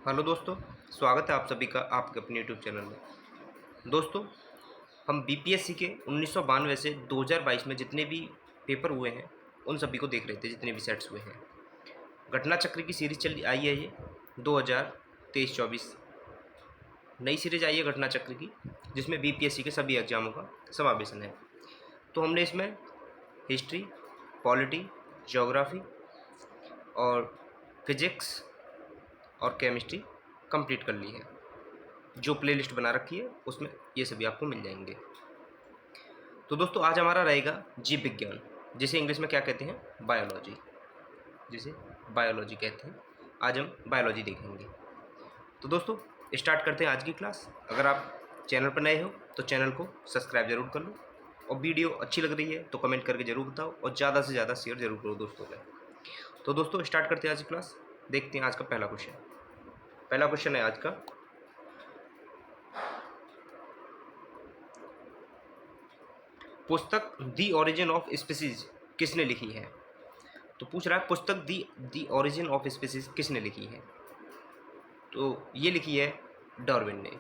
Hello दोस्तों, स्वागत है आप सभी का आपके अपने यूट्यूब चैनल में। दोस्तों, हम बीपीएससी के 1992 से 2022 में जितने भी पेपर हुए हैं उन सभी को देख रहे थे, जितने भी सेट्स हुए हैं। घटना चक्र की सीरीज चली आई है ये 2023-24 नई सीरीज आई है घटना चक्र की, जिसमें बीपीएससी के सभी एग्जामों का समावेशन है। तो हमने इसमें हिस्ट्री, पॉलिटी, ज्योग्राफी और फिजिक्स और केमिस्ट्री कंप्लीट कर ली है। जो प्लेलिस्ट बना रखी है उसमें ये सभी आपको मिल जाएंगे। तो दोस्तों, आज हमारा रहेगा जीव विज्ञान, जिसे इंग्लिश में क्या कहते हैं, बायोलॉजी, जिसे बायोलॉजी कहते हैं। आज हम बायोलॉजी देखेंगे। तो दोस्तों, स्टार्ट करते हैं आज की क्लास। अगर आप चैनल पर नए हो तो चैनल को सब्सक्राइब जरूर कर लो, और वीडियो अच्छी लग रही है तो कमेंट करके ज़रूर बताओ, और ज़्यादा से ज़्यादा शेयर जरूर करो दोस्तों में। तो दोस्तों, स्टार्ट करते हैं आज की क्लास। देखते हैं आज का पहला क्वेश्चन। पहला क्वेश्चन है आज का, पुस्तक दी ओरिजिन ऑफ स्पीसीज किसने लिखी है। तो पूछ रहा है पुस्तक दी ओरिजिन ऑफ स्पीसीज किसने लिखी है। तो ये लिखी है डार्विन ने।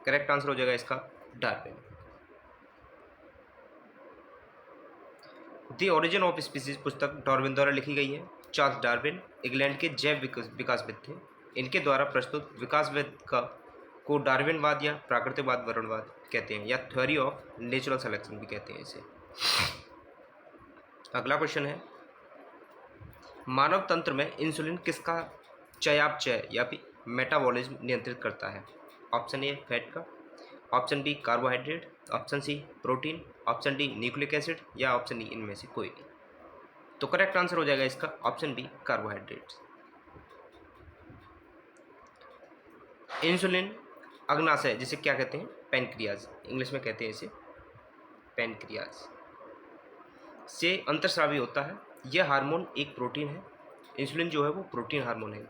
करेक्ट आंसर हो जाएगा इसका Darwin. The origin of species पुस्तक डार्विन द्वारा लिखी गई है। चार्ल्स डार्विन इंग्लैंड के जैव विकासविद थे। इनके द्वारा प्रस्तुत विकासविद को डार्विनवाद या प्राकृतिकवाद वर्णवाद कहते हैं, या थ्योरी ऑफ नेचुरल सिलेक्शन भी कहते हैं इसे। अगला क्वेश्चन है, मानव तंत्र में इंसुलिन किसका चयापचय या फिर मेटाबॉलिज्म नियंत्रित करता है। ऑप्शन ए फैट का, option B carbohydrate, option C protein, option D nucleic acid, या ऑप्शन ई इनमें से कोई नहीं। तो करेक्ट आंसर हो जाएगा इसका ऑप्शन बी कार्बोहाइड्रेट्स। इंसुलिन अग्नाशय जिसे क्या कहते हैं, पैनक्रियाज, इंग्लिश में कहते हैं इसे पैनक्रियाज, से अंतर्स्रावी होता है। यह हार्मोन एक प्रोटीन है। इंसुलिन जो है वो प्रोटीन हार्मोन है,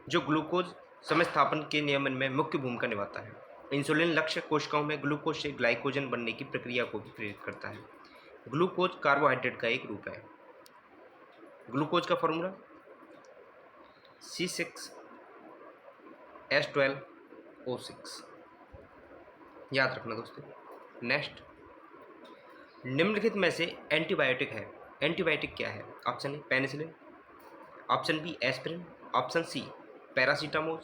जो ग्लूकोज समस्थापन के नियमन में मुख्य भूमिका निभाता है। इंसुलिन लक्ष्य कोशिकाओं में ग्लूकोज से ग्लाइकोजन बनने की प्रक्रिया को भी प्रेरित करता है। ग्लूकोज कार्बोहाइड्रेट का एक रूप है। ग्लूकोज का फॉर्मूला C6H12O6, याद रखना दोस्तों। नेक्स्ट, निम्नलिखित में से एंटीबायोटिक है। एंटीबायोटिक क्या है। Option A penicillin, option B aspirin, option C paracetamol,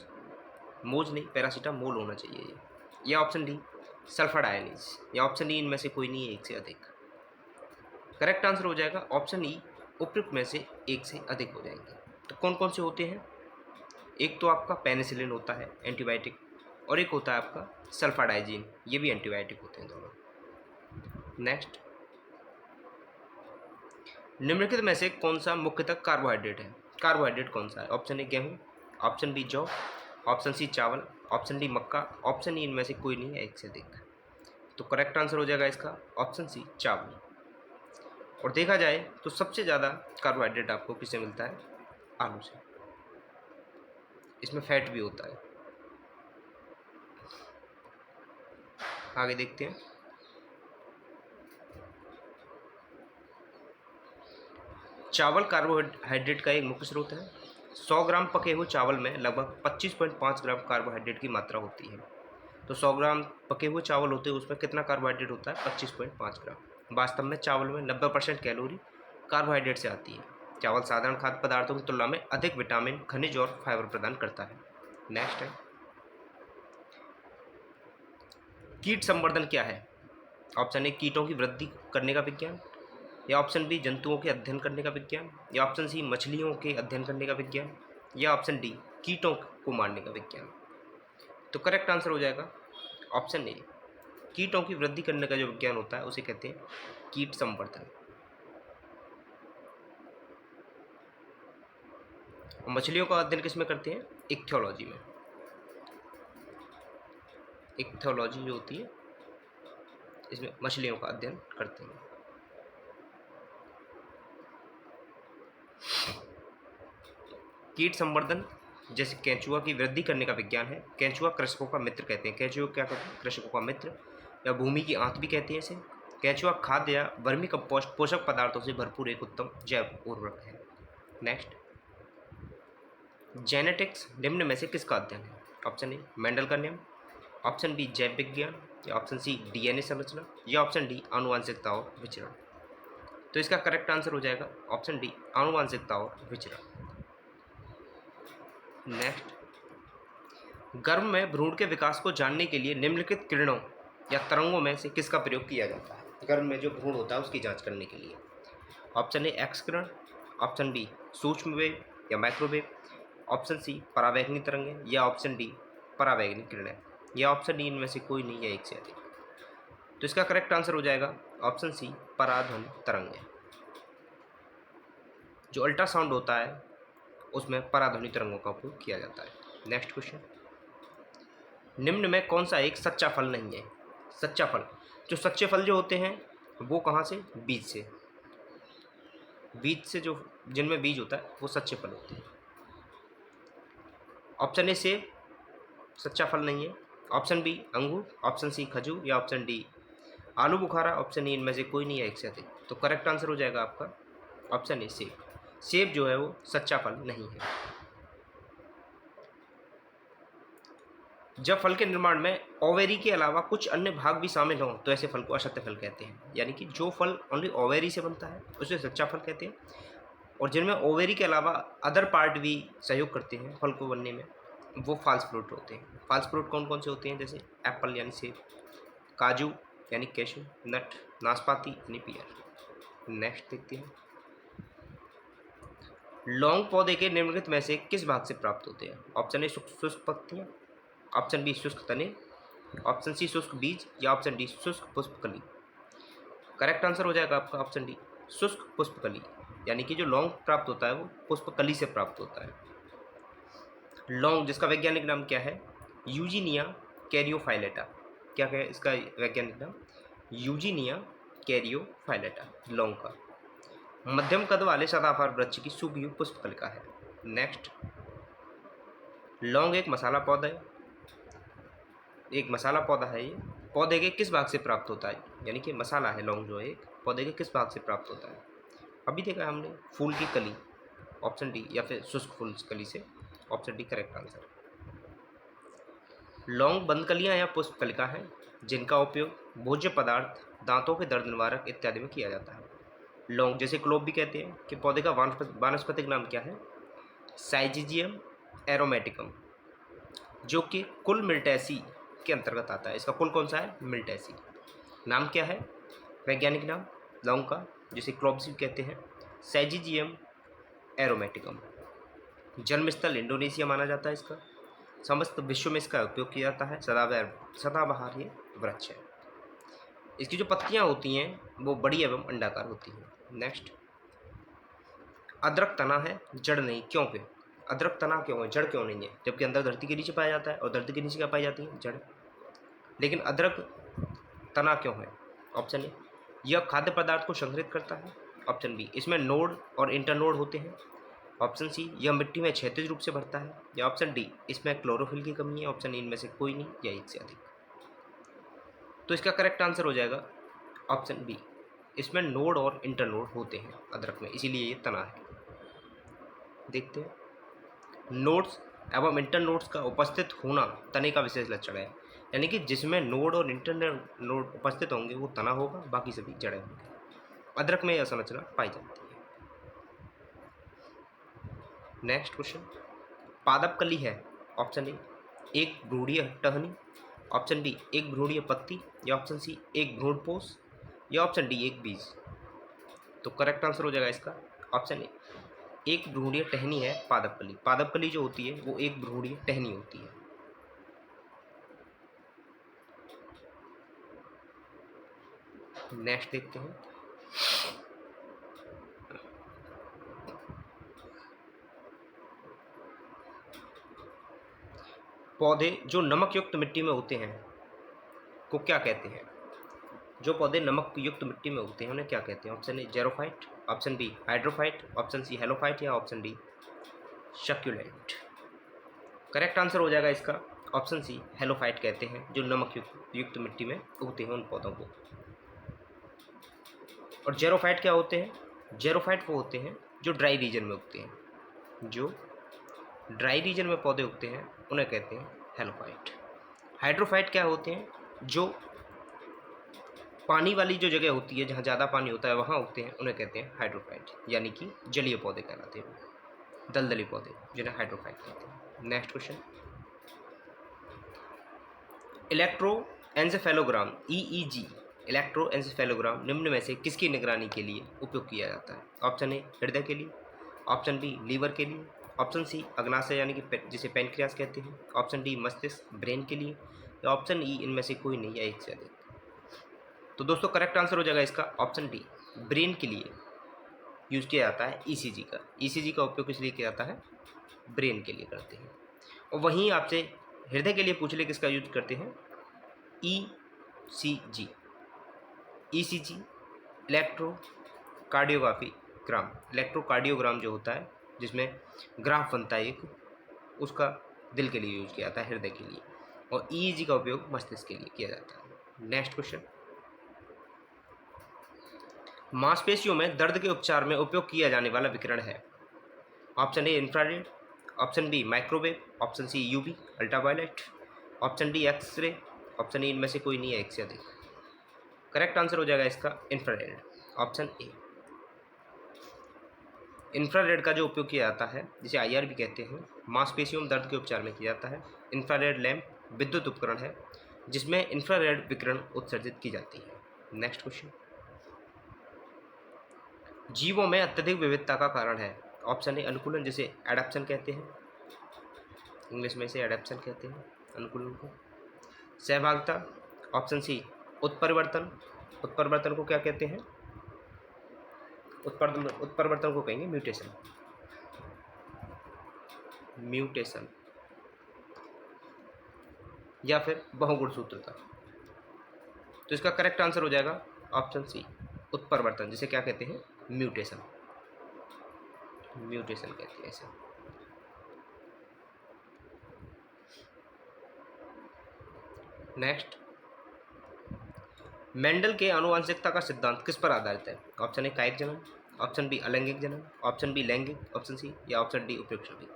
मोज नहीं पैरासीटामोल होना चाहिए ये, या ऑप्शन डी सल्फाडायनीज, या ऑप्शन डी इनमें से कोई नहीं है, एक से अधिक। करेक्ट आंसर हो जाएगा ऑप्शन ई, उपयुक्त में से एक से अधिक हो जाएंगे। तो कौन कौन से होते हैं, एक तो आपका पेनिसिलिन होता है एंटीबायोटिक, और एक होता है आपका सल्फाडाइजीन, ये भी एंटीबायोटिक होते हैं दोनों। नेक्स्ट, निम्नलिखित में से कौन सा मुख्यतः कार्बोहाइड्रेट है। कार्बोहाइड्रेट कौन सा है। ऑप्शन ए गेहूँ, ऑप्शन बी जौ, ऑप्शन सी चावल, ऑप्शन डी मक्का, ऑप्शन ई इनमें से कोई नहीं है, एक से अधिक। तो करेक्ट आंसर हो जाएगा इसका ऑप्शन सी चावल। और देखा जाए तो सबसे ज़्यादा कार्बोहाइड्रेट आपको किससे मिलता है, आलू से। इसमें फैट भी होता है। आगे देखते हैं, चावल कार्बोहाइड्रेट का एक मुख्य स्रोत है। 100 ग्राम पके हुए चावल में लगभग 25.5 ग्राम कार्बोहाइड्रेट की मात्रा होती है। तो 100 ग्राम पके हुए चावल होते हैं, उसमें कितना कार्बोहाइड्रेट होता है, 25.5 ग्राम। वास्तव में चावल में 90% कैलोरी कार्बोहाइड्रेट से आती है। चावल साधारण खाद्य पदार्थों की तुलना में अधिक विटामिन, खनिज और फाइबर प्रदान करता है। नेक्स्ट है, कीट संवर्धन क्या है। ऑप्शन ए कीटों की वृद्धि करने का विज्ञान, या ऑप्शन बी जंतुओं के अध्ययन करने का विज्ञान, या ऑप्शन सी मछलियों के अध्ययन करने का विज्ञान, या ऑप्शन डी कीटों को मारने का विज्ञान। तो करेक्ट आंसर हो जाएगा ऑप्शन ए, कीटों की वृद्धि करने का जो विज्ञान होता है उसे कहते हैं कीट संवर्धन। मछलियों का अध्ययन किसमें करते हैं, इक्थियोलॉजी में। इक्थियोलॉजी जो होती है इसमें मछलियों का अध्ययन करते हैं। कीट संवर्धन जैसे केंचुआ की वृद्धि करने का विज्ञान है। केंचुआ कृषकों का मित्र कहते हैं। केंचुआ क्या कहते हैं, कृषकों का मित्र, या भूमि की आंत भी कहते हैं इसे। केंचुआ खाद्य या वर्मी कंपोस्ट पोषक पदार्थों से भरपूर एक उत्तम जैव उर्वरक है। नेक्स्ट, जेनेटिक्स निम्न में से किसका अध्ययन है? ऑप्शन ए मेंडल का नियम, ऑप्शन बी जैव विज्ञान, या ऑप्शन सी डीएनए संरचना, या ऑप्शन डी आनुवंशिकता और विचरण। तो इसका करेक्ट आंसर हो जाएगा ऑप्शन डी आनुवंशिकता और विचरण। नेक्स्ट, गर्भ में भ्रूण के विकास को जानने के लिए निम्नलिखित किरणों या तरंगों में से किसका प्रयोग किया जाता है? गर्भ में जो भ्रूण होता है उसकी जांच करने के लिए। ऑप्शन ए एक्स किरण, ऑप्शन बी सूक्ष्म वेव या माइक्रोवेव, ऑप्शन सी परावैंगनी तरंगें, या ऑप्शन डी परावैंगनी किरणें, या ऑप्शन डी इनमें से कोई नहीं या एक से अधिक। तो इसका करेक्ट आंसर हो जाएगा ऑप्शन सी पराध्वनि तरंगें। जो अल्ट्रासाउंड होता है उसमें पराध्वनि तरंगों का उपयोग किया जाता है। नेक्स्ट क्वेश्चन, निम्न में कौन सा एक सच्चा फल नहीं है? सच्चा फल, जो सच्चे फल जो होते हैं वो कहाँ से? बीज से। बीज से जो जिनमें बीज होता है वो सच्चे फल होते हैं। ऑप्शन ए सेब सच्चा फल नहीं है, ऑप्शन बी अंगूर, ऑप्शन सी खजूर, या ऑप्शन डी आलू बुखारा, ऑप्शन ए इनमें से कोई नहीं है एक से अधिक। तो करेक्ट आंसर हो जाएगा आपका ऑप्शन ए सेब। सेब जो है वो सच्चा फल नहीं है। जब फल के निर्माण में ओवेरी के अलावा कुछ अन्य भाग भी शामिल हों तो ऐसे फल को असत्य फल कहते हैं। यानी कि जो फल ओनली ओवेरी से बनता है उसे सच्चा फल कहते हैं, और जिनमें ओवेरी के अलावा अदर पार्ट भी सहयोग करते हैं फल को बनने में वो फाल्स फ्रूट होते हैं। फाल्स फ्रूट कौन कौन से होते हैं? जैसे एप्पल यानी सेब, काजू यानी कैशू, नट नाशपाती यानी पियर। नेक्स्ट देखते हैं, लौंग पौधे के निम्नलिखित में से किस भाग से प्राप्त होते हैं? ऑप्शन ए शुष्क पत्तियाँ, ऑप्शन बी शुष्क तने, ऑप्शन सी शुष्क बीज, या ऑप्शन डी शुष्क पुष्पकली। करेक्ट आंसर हो जाएगा आपका ऑप्शन डी शुष्क पुष्पकली। यानी कि जो लौंग प्राप्त होता है वो पुष्पकली से प्राप्त होता है। लौंग जिसका वैज्ञानिक नाम क्या है? यूजीनिया कैरियोफाइलेटा। क्या है इसका वैज्ञानिक नाम? यूजीनिया कैरियोफाइलेटा लौंग का। मध्यम कद वाले सदाबहार वृक्ष की सुगीय पुष्पकलिका है। नेक्स्ट, लौंग एक मसाला पौधा है, एक मसाला पौधा है। ये पौधे के किस भाग से प्राप्त होता है? यानी कि मसाला है लौंग जो है एक पौधे के किस भाग से प्राप्त होता है? अभी देखा हमने फूल की कली, ऑप्शन डी, या फिर शुष्क फूल कली से, ऑप्शन डी करेक्ट आंसर। लौंग बंद कलियाँ या पुष्पकलिका हैं जिनका उपयोग भोज्य पदार्थ, दांतों के दर्द निवारक इत्यादि में किया जाता है। लौंग जैसे क्लोव भी कहते हैं कि पौधे का वानस्पतिक नाम क्या है? साइजिजियम एरोमेटिकम, जो कि कुल मिल्टेसी के अंतर्गत आता है। इसका कुल कौन सा है? मिल्टेसी। नाम क्या है वैज्ञानिक नाम लौंग का, जिसे क्लोव्स भी कहते हैं? साइजिजियम एरोमेटिकम। जन्मस्थल इंडोनेशिया माना जाता है इसका। समस्त विश्व में इसका उपयोग किया जाता है। सदाबहार ये वृक्ष है। इसकी जो पत्तियां होती हैं वो बड़ी एवं अंडाकार होती हैं। नेक्स्ट, अदरक तना है जड़ नहीं, क्यों पे? अदरक तना क्यों है, जड़ क्यों नहीं है? जबकि अंदर धरती के नीचे पाया जाता है और धरती के नीचे क्या पाई जाती है? जड़। लेकिन अदरक तना क्यों है? ऑप्शन ए, यह खाद्य पदार्थ को संग्रहित करता है। ऑप्शन बी, इसमें नोड और इंटरनोड होते हैं। ऑप्शन सी, यह मिट्टी में क्षैतिज रूप से भरता है। या ऑप्शन डी, इसमें क्लोरोफिल की कमी है। ऑप्शन ए इनमें से कोई नहीं या एक से अधिक। तो इसका करेक्ट आंसर हो जाएगा ऑप्शन बी, इसमें नोड और इंटरनोड होते हैं अदरक में, इसीलिए ये तना है। देखते हैं, नोड्स एवं इंटरनोड्स का उपस्थित होना तने का विशेष लक्षण है। यानी कि जिसमें नोड और इंटरनोड उपस्थित होंगे वो तना होगा, बाकी सभी जड़ें होंगे। अदरक में यह संरचना पाई जाती है। नेक्स्ट क्वेश्चन, पादप कली है। ऑप्शन ए एक भ्रूणीय टहनी, ऑप्शन बी एक भ्रूणीय पत्ती, या ऑप्शन सी एक भ्रूणपोष, या ऑप्शन डी एक बीज। तो करेक्ट आंसर हो जाएगा इसका ऑप्शन ए एक भ्रूणीय टहनी है पादप कली। पादप कली जो होती है वो एक भ्रूणीय टहनी होती है। नेक्स्ट देखते हैं, पौधे जो नमक युक्त मिट्टी में होते हैं को क्या कहते हैं? जो पौधे नमक युक्त मिट्टी में उगते हैं उन्हें क्या कहते हैं? Option A xerophyte, option B hydrophyte, option C halophyte, या option D succulent. Correct answer हो जाएगा इसका ऑप्शन सी हेलोफाइट कहते हैं जो नमक युक्त मिट्टी में उगते हैं उन पौधों को। और जेरोफाइट क्या होते हैं? जेरोफाइट वो होते हैं जो ड्राई रीजन में उगते हैं, जो ड्राई रीजन में पौधे उगते हैं उन्हें कहते हैं हेलोफाइट। हाइड्रोफाइट क्या होते हैं? जो पानी वाली जो जगह होती है, जहाँ ज़्यादा पानी होता है वहाँ उगते हैं, उन्हें कहते हैं हाइड्रोफाइट, यानी कि जलीय पौधे कहलाते हैं, दलदली पौधे जिन्हें हाइड्रोफाइट कहते हैं। नेक्स्ट क्वेश्चन, इलेक्ट्रोएन्सेफेलोग्राम EEG इलेक्ट्रोएन्सेफेलोग्राम निम्न में से किसकी निगरानी के लिए उपयोग किया जाता है? ऑप्शन ए हृदय के लिए, ऑप्शन बी लीवर के लिए, ऑप्शन सी अग्नाशय यानी कि जिसे पैनक्रियास कहते हैं, ऑप्शन डी मस्तिष्क ब्रेन के लिए, या ऑप्शन ई इनमें से कोई नहीं या एक से अधिक। तो दोस्तों करेक्ट आंसर हो जाएगा इसका ऑप्शन डी, ब्रेन के लिए यूज़ किया जाता है ECG का। ECG का उपयोग इसलिए किया जाता है, ब्रेन के लिए करते हैं। और वहीं आपसे हृदय के लिए पूछ ले किसका यूज करते हैं? ECG इलेक्ट्रोकार्डियोग्राम जो होता है, जिसमें ग्राफ बनता है एक, उसका दिल के लिए यूज किया जाता है, हृदय के लिए। और EEG का उपयोग मस्तिष्क के लिए किया जाता है। नेक्स्ट क्वेश्चन, मांसपेशियों में दर्द के उपचार में उपयोग किया जाने वाला विकिरण है? Option A infrared, option B microwave, option C UV ultraviolet, option D x-ray, option E इनमें से कोई नहीं है एक से अधिक। करेक्ट आंसर हो जाएगा इसका इंफ्रारेड, ऑप्शन ए। इंफ्रारेड का जो उपयोग किया जाता है, जिसे IR भी कहते हैं, मांसपेशियों में दर्द के उपचार में किया जाता है। इंफ्रारेड लैंप विद्युत उपकरण है जिसमें इंफ्रारेड विकिरण उत्सर्जित की जाती है। नेक्स्ट क्वेश्चन, जीवों में अत्यधिक विविधता का कारण है? ऑप्शन ए अनुकूलन, जिसे एडेप्शन कहते हैं, इंग्लिश में इसे एडेप्शन कहते हैं अनुकूलन को। सहभागिता, ऑप्शन सी उत्परिवर्तन, उत्परिवर्तन को क्या कहते हैं? उत्परिवर्तन को कहेंगे म्यूटेशन, या फिर बहुगुणसूत्रता। तो इसका करेक्ट आंसर हो जाएगा ऑप्शन सी उत्परिवर्तन, जिसे क्या कहते हैं? म्यूटेशन कहते हैं इसे। नेक्स्ट, मेंडल के आनुवंशिकता का सिद्धांत किस पर आधारित है? ऑप्शन ए कायिक जनन, ऑप्शन बी अलैंगिक जनन, ऑप्शन बी लैंगिक, ऑप्शन सी या ऑप्शन डी उपयुक्त सभी।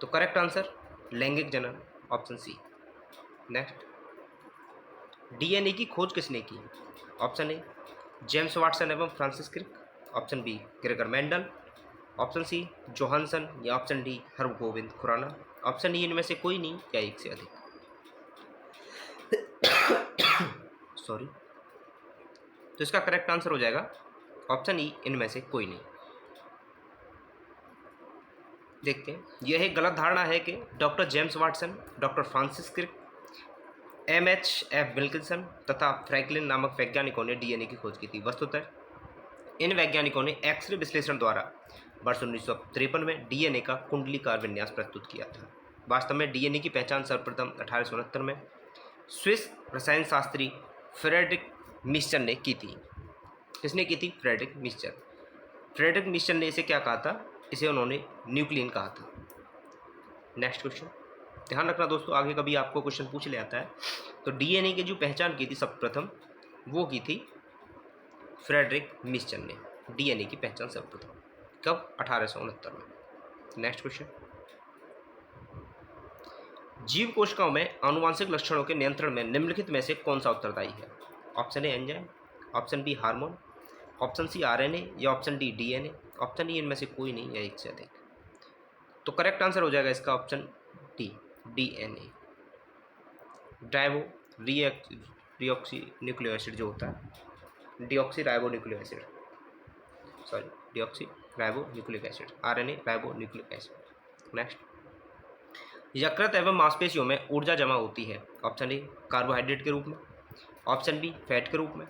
तो करेक्ट आंसर लैंगिक जनन, ऑप्शन सी। नेक्स्ट, DNA की खोज किसने की? ऑप्शन ए जेम्स वाटसन एवं Francis Crick, option B Gregor Mendel, option C Johannsen, या option D Hargobind Khorana, option E इनमें से कोई नहीं या एक से अधिक। सॉरी। तो इसका करेक्ट आंसर हो जाएगा ऑप्शन ई इनमें से कोई नहीं। देखते हैं, यह एक गलत धारणा है कि doctor James Watson, doctor Francis Crick, MHF Wilkinson तथा फ्रैंकलिन नामक वैज्ञानिकों ने DNA की खोज की थी। वस्तुतः इन वैज्ञानिकों ने एक्सरे विश्लेषण द्वारा वर्ष 1953 में DNA का कुंडलीकार विन्यास प्रस्तुत किया था। वास्तव में DNA की पहचान सर्वप्रथम 1869 में स्विस रसायन शास्त्री फ्रेडरिक मिस्चर ने की थी। किसने की थी? Frederick Miescher. फ्रेडरिक मिस्चर ने इसे क्या कहा था? इसे उन्होंने न्यूक्लियन कहा था। नेक्स्ट क्वेश्चन, ध्यान रखना दोस्तों, आगे कभी आपको क्वेश्चन पूछ ले आता है। तो DNA की जो पहचान की थी सर्वप्रथम, वो की थी फ्रेडरिक मिस्चर ने। DNA की पहचान सर्वप्रथम कब? 1869 में। नेक्स्ट क्वेश्चन, जीव कोशिकाओं में आनुवांशिक लक्षणों के नियंत्रण में निम्नलिखित में से कौन सा उत्तरदायी है? Option A enzyme, option B hormone, option C RNA, या option D DNA, option E इनमें से कोई नहीं या एक से अधिक। तो करेक्ट आंसर हो जाएगा इसका option D DNA। Deoxyribonucleic acid जो होता है, deoxy ribo nucleic acid, RNA ribo nucleic acid. Next, यकृत एवं मांसपेशियों में ऊर्जा जमा होती है? ऑप्शन ए कार्बोहाइड्रेट के रूप में, ऑप्शन बी फैट के रूप में,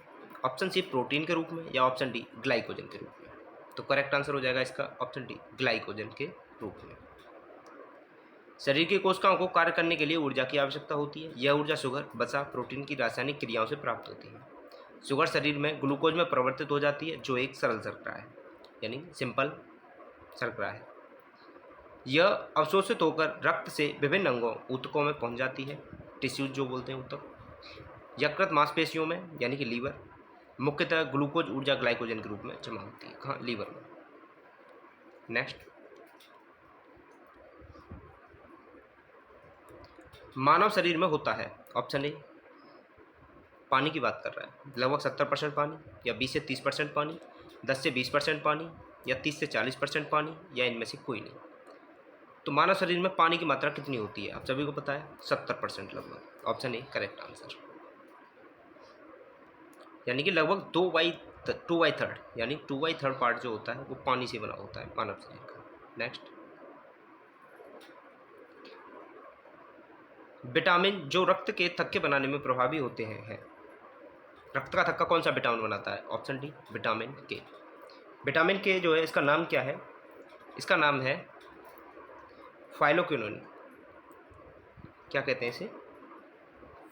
ऑप्शन सी प्रोटीन के रूप में, या ऑप्शन डी ग्लाइकोजन के रूप में। तो करेक्ट आंसर हो जाएगा इसका ऑप्शन डी ग्लाइकोजन के रूप में। शरीर की कोशिकाओं को कार्य करने के लिए ऊर्जा की आवश्यकता होती है। यह ऊर्जा शुगर, वसा, प्रोटीन की रासायनिक क्रियाओं से प्राप्त होती है। शुगर शरीर में ग्लूकोज में परिवर्तित हो जाती है, जो एक सरल शर्करा है, यानी सिंपल शर्करा है। यह अवशोषित होकर रक्त से विभिन्न अंगों ऊतकों में पहुंच जाती है, टिश्यूज जो बोलते हैं ऊतक। यकृत मांसपेशियों में यानी कि लीवर मुख्यतः ग्लूकोज ऊर्जा ग्लाइकोजन के रूप में जमा होती है। कहाँ? लीवर में। नेक्स्ट, मानव शरीर में होता है? ऑप्शन ए पानी की बात कर रहा है, लगभग 70% पानी, या 20 से 30% पानी, 10 से 20% पानी, या 30 से 40% पानी, या इनमें से कोई नहीं। तो मानव शरीर में पानी की मात्रा कितनी होती है? आप सभी को पता है 70% लगभग। ऑप्शन ए करेक्ट आंसर, यानी कि लगभग 2/3 यानी 2/3 पार्ट जो होता है वो पानी से बना होता है मानव शरीर का। नेक्स्ट, विटामिन जो रक्त के थक्के बनाने में प्रभावी होते हैं है। रक्त का थक्का कौन सा विटामिन बनाता है? ऑप्शन डी विटामिन के। विटामिन के जो है इसका नाम क्या है? इसका नाम है फाइलोक्विनोन। क्या कहते हैं इसे?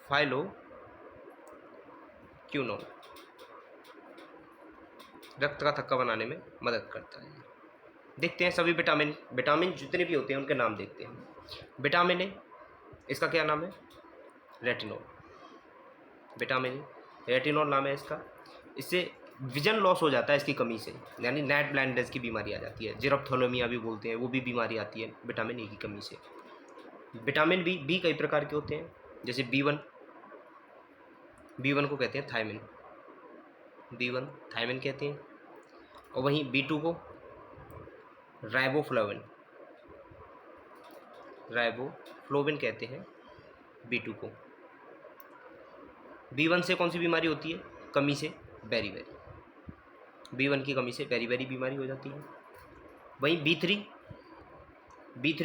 फाइलोक्विनोन। रक्त का थक्का बनाने में मदद करता है। देखते हैं सभी विटामिन जितने भी होते हैं उनके नाम देखते हैं। विटामिन ए, इसका क्या नाम है? रेटिनॉल। विटामिन ए रेटिनॉल नाम है इसका। इससे विजन लॉस हो जाता है इसकी कमी से, यानी नाइट ब्लाइंडनेस की बीमारी आ जाती है, जेरोप्थेल्मिया भी बोलते हैं, वो भी बीमारी आती है विटामिन ए की कमी से। विटामिन बी कई प्रकार के होते हैं, जैसे B1 को कहते हैं थायमिन, B1 थायमिन कहते हैं, और वहीं B2 को राइबोफ्लोविन कहते हैं B2 को। B1 से कौन सी बीमारी होती है? कमी से बेरी B1 की कमी से बेरी बीमारी हो जाती है। वहीं B3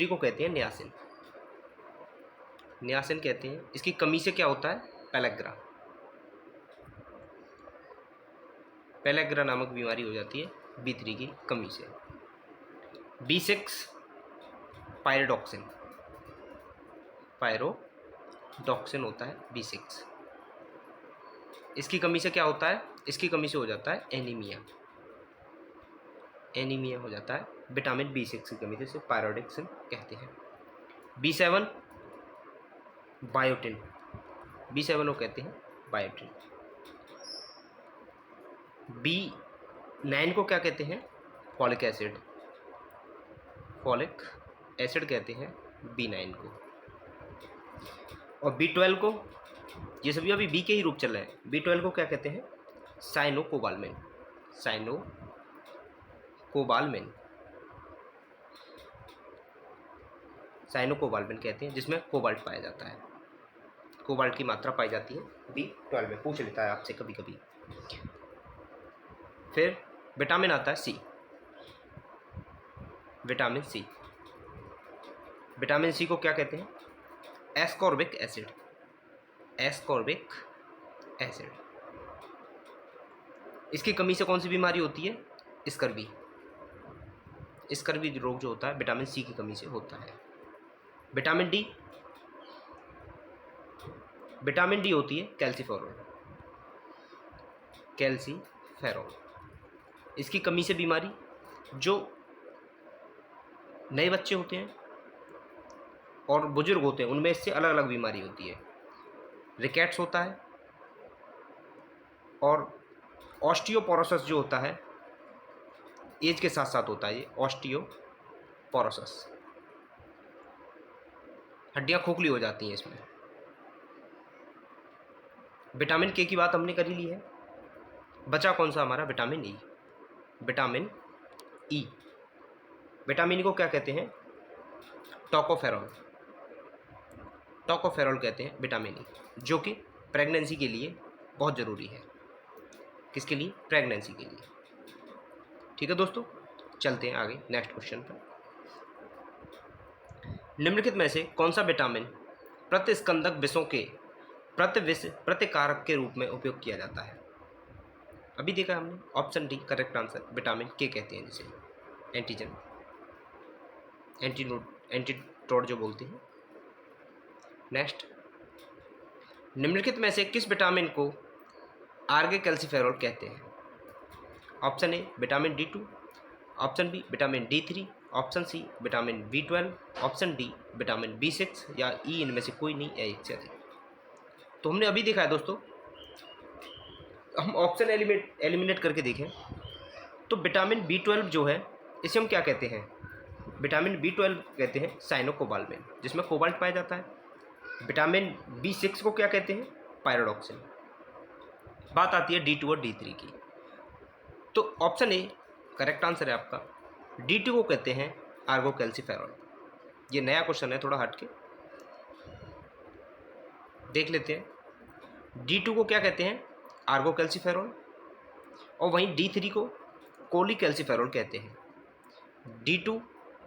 को कहते हैं नियासिन कहते हैं। इसकी कमी से क्या होता है? पेलेग्रा नामक बीमारी हो जाती है B3 की कमी से। B6 पायरोडॉक्सिन होता है B6। इसकी कमी से क्या होता है? इसकी कमी से हो जाता है एनीमिया हो जाता है विटामिन B6 की कमी से, इसे पायरोडॉक्सिन कहते हैं। B7 बायोटिन, B7 को कहते हैं बायोटिन। B9 को क्या कहते हैं? फॉलिक एसिड कहते हैं B9 को। और B12 को, ये सभी अभी B के ही रूप चल रहे हैं, B12 को क्या कहते हैं? साइनोकोबाल्मिन कहते हैं, जिसमें कोबाल्ट पाया जाता है। कोबाल्ट की मात्रा पाई जाती है B12 में, पूछ लेता है आपसे कभी कभी। फिर विटामिन आता है सी, विटामिन सी को क्या कहते हैं? Ascorbic acid. इसकी कमी से कौन सी बीमारी होती है? स्कर्वी रोग जो होता है विटामिन सी की कमी से होता है। विटामिन डी होती है कैल्सीफेरॉल। इसकी कमी से बीमारी, जो नए बच्चे होते हैं और बुजुर्ग होते हैं उनमें इससे अलग अलग बीमारी होती है। रिकेट्स होता है, और ऑस्टियोपोरोसिस जो होता है एज के साथ साथ होता है। ये ऑस्टियोपोरोसिस, हड्डियाँ खोखली हो जाती हैं इसमें। विटामिन के की बात हमने कर ही ली है, बचा कौन सा हमारा? Vitamin E. विटामिन ई को क्या कहते हैं? टोकोफेरॉल कहते हैं विटामिन ई, जो कि प्रेगनेंसी के लिए बहुत ज़रूरी है। किसके लिए? प्रेगनेंसी के लिए। ठीक है दोस्तों, चलते हैं आगे नेक्स्ट क्वेश्चन पर। निम्नलिखित में से कौन सा विटामिन प्रतिस्कंदक विषों के प्रतिकारक के रूप में उपयोग किया जाता है? अभी देखा हमने, option D correct answer, vitamin के कहते हैं जिसे एंटीटोड जो बोलते हैं। नेक्स्ट, निम्नलिखित में से किस विटामिन को आर्गे कैल्सीफेरॉल कहते हैं? Option A vitamin D2, option B vitamin D3, option C vitamin B12, option D vitamin B6, या ई इनमें से कोई नहीं, या एक से अधिक। तो हमने अभी देखा है दोस्तों, हम ऑप्शन एलिमिनेट करके देखें तो विटामिन B12 जो है इसे हम क्या कहते हैं? विटामिन B12 कहते हैं साइनोकोबाल्मिन, जिसमें कोबाल्ट पाया जाता है। विटामिन B6 को क्या कहते हैं? पायरोडॉक्सिन। बात आती है D2 और D3 की। तो ऑप्शन ए करेक्ट आंसर है आपका। D2 को कहते हैं आर्गोकैल्सिफेरॉल। ये नया क्वेश्चन है, थोड़ा हटके देख लेते हैं। D2 को क्या कहते हैं? आर्गोकैल्सिफेरॉल। और वहीं D3 को कोलीकैल्सिफेरॉल कहते हैं। D2